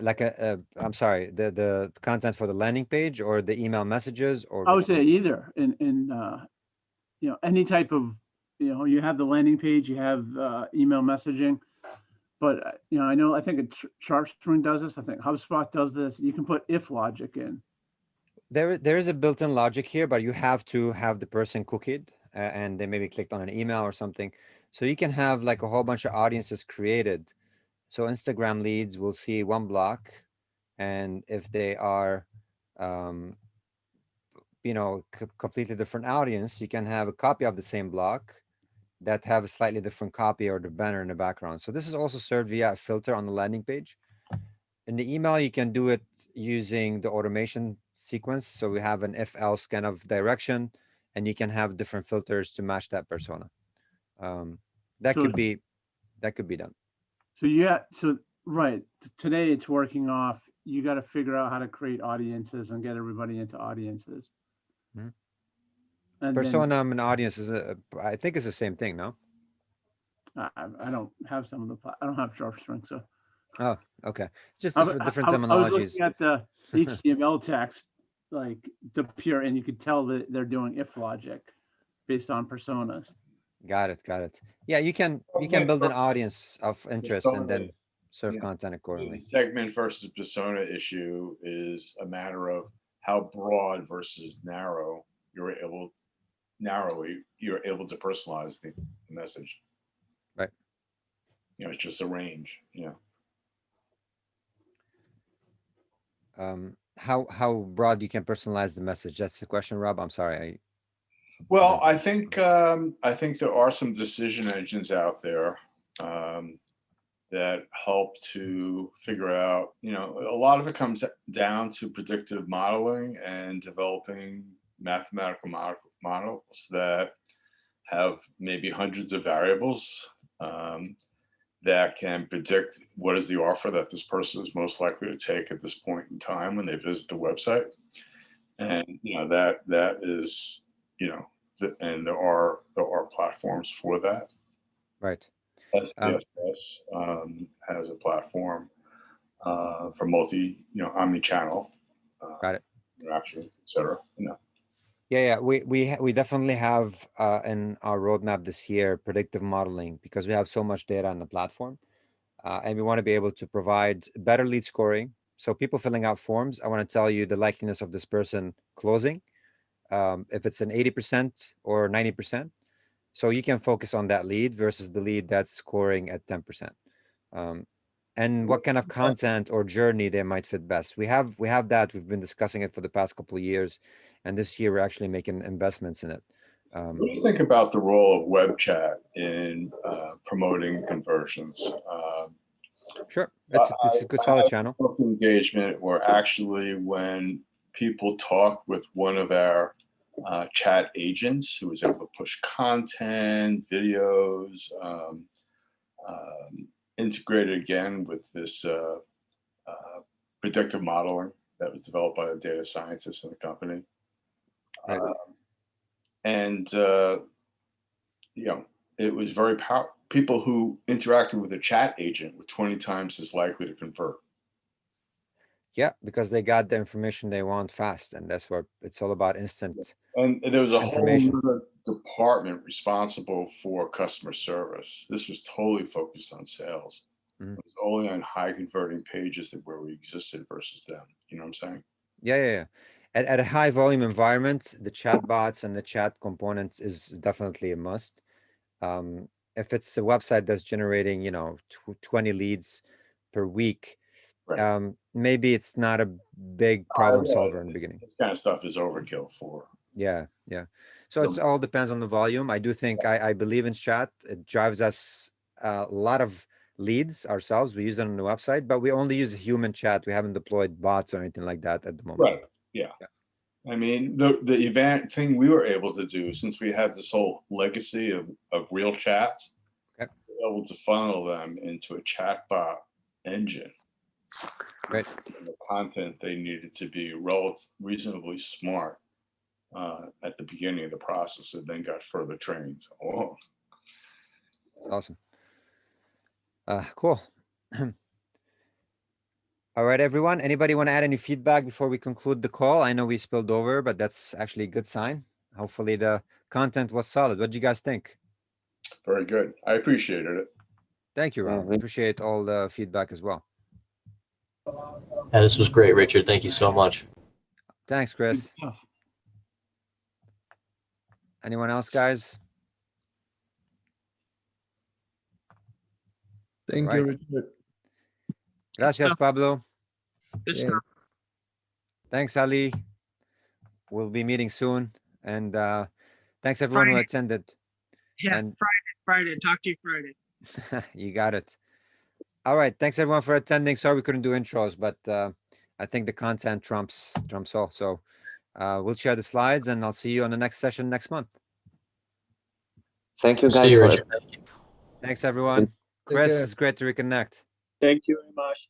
[SPEAKER 1] like I'm sorry, the content for the landing page or the email messages, or
[SPEAKER 12] I would say either. In any type of, you have the landing page, you have email messaging, but I think ChartString does this. I think HubSpot does this. You can put if logic in.
[SPEAKER 1] There is a built-in logic here, but you have to have the person cookied and they maybe clicked on an email or something. So you can have like a whole bunch of audiences created. So Instagram leads will see one block, and if they are, completely different audience, you can have a copy of the same block that have a slightly different copy or the banner in the background. So this is also served via a filter on the landing page. In the email, you can do it using the automation sequence. So we have an if-else kind of direction, and you can have different filters to match that persona. That could be done.
[SPEAKER 12] So right. Today it's working off. You got to figure out how to create audiences and get everybody into audiences.
[SPEAKER 1] Mm-hmm.
[SPEAKER 12] And
[SPEAKER 1] persona and audience is I think it's the same thing, no?
[SPEAKER 12] I don't have some of the. I don't have ChartString, so
[SPEAKER 1] Oh, okay. Just
[SPEAKER 12] I
[SPEAKER 1] different
[SPEAKER 12] was
[SPEAKER 1] terminologies.
[SPEAKER 12] looking at the HTML text, like the pure, and you could tell that they're doing if logic based on personas.
[SPEAKER 1] Got it. Got it. Yeah, you can build an audience of interest and then serve
[SPEAKER 5] Yeah.
[SPEAKER 1] content
[SPEAKER 5] The
[SPEAKER 1] accordingly.
[SPEAKER 5] segment versus persona issue is a matter of how broad versus narrow you're able to personalize the message.
[SPEAKER 1] Right.
[SPEAKER 5] It's just a range.
[SPEAKER 1] How broad you can personalize the message? That's the question, Rob. I'm sorry.
[SPEAKER 5] Well, I think there are some decision engines out there that help to figure out. A lot of it comes down to predictive modeling and developing mathematical models that have maybe hundreds of variables that can predict what is the offer that this person is most likely to take at this point in time when they visit the website, and that is and there are platforms for that.
[SPEAKER 1] Right.
[SPEAKER 5] SPSS has a platform for omni-channel
[SPEAKER 1] Got it.
[SPEAKER 5] interaction, etc.
[SPEAKER 1] Yeah. We definitely have in our roadmap this year predictive modeling because we have so much data on the platform, and we want to be able to provide better lead scoring. So people filling out forms, I want to tell you the likeliness of this person closing, if it's an 80% or 90%. So you can focus on that lead versus the lead that's scoring at 10%. And what kind of content or journey they might fit best. We have that. We've been discussing it for the past couple of years, and this year we're actually making investments in it.
[SPEAKER 5] What do you think about the role of web chat in promoting conversions?
[SPEAKER 1] Sure, it's a good solid channel.
[SPEAKER 5] Engagement where actually when people talk with one of our chat agents who is able to push content, videos, integrated again with this predictive modeling that was developed by the data scientists in the company.
[SPEAKER 1] Right.
[SPEAKER 5] It was very powerful. People who interacted with a chat agent were 20 times as likely to convert.
[SPEAKER 1] Yeah, because they got the information they want fast, and that's what it's all about, instant.
[SPEAKER 5] And there was a
[SPEAKER 1] information.
[SPEAKER 5] whole other department responsible for customer service. This was totally focused on sales.
[SPEAKER 1] Mm-hmm.
[SPEAKER 5] It was only on high converting pages where we existed versus them. You know what I'm saying?
[SPEAKER 1] Yeah. At a high volume environment, the chat bots and the chat components is definitely a must. If it's a website that's generating, 20 leads per week,
[SPEAKER 5] right.
[SPEAKER 1] Maybe it's not a big problem solver in the beginning.
[SPEAKER 5] This kind of stuff is overkill for.
[SPEAKER 1] Yeah. So it all depends on the volume. I do think I believe in chat. It drives us a lot of leads ourselves. We use it on the website, but we only use human chat. We haven't deployed bots or anything like that at the moment.
[SPEAKER 5] Right. Yeah. I mean, the event thing we were able to do, since we had this whole legacy of real chats, we were able to funnel them into a chatbot engine.
[SPEAKER 1] Right.
[SPEAKER 5] And the content they needed to be reasonably smart at the beginning of the process, and then got further trained. Oh,
[SPEAKER 1] that's awesome. Cool. All right, everyone. Anybody want to add any feedback before we conclude the call? I know we spilled over, but that's actually a good sign. Hopefully the content was solid. What do you guys think?
[SPEAKER 5] Very good. I appreciated it.
[SPEAKER 1] Thank you, Rob. Appreciate all the feedback as well.
[SPEAKER 13] Yeah, this was great, Richard. Thank you so much.
[SPEAKER 1] Thanks, Chris. Anyone else, guys?
[SPEAKER 8] Thank you, Richard.
[SPEAKER 1] Gracias, Pablo.
[SPEAKER 7] Yeah.
[SPEAKER 1] Thanks, Ali. We'll be meeting soon. And thanks everyone who attended.
[SPEAKER 7] Yeah,
[SPEAKER 1] and
[SPEAKER 7] Friday. Talk to you Friday.
[SPEAKER 1] You got it. All right. Thanks everyone for attending. Sorry we couldn't do intros, but I think the content trumps all. So we'll share the slides and I'll see you on the next session next month.
[SPEAKER 4] Thank you, guys.
[SPEAKER 13] See you, Richard.
[SPEAKER 1] Thanks, everyone. Chris, it's great to reconnect.
[SPEAKER 7] Thank you very much.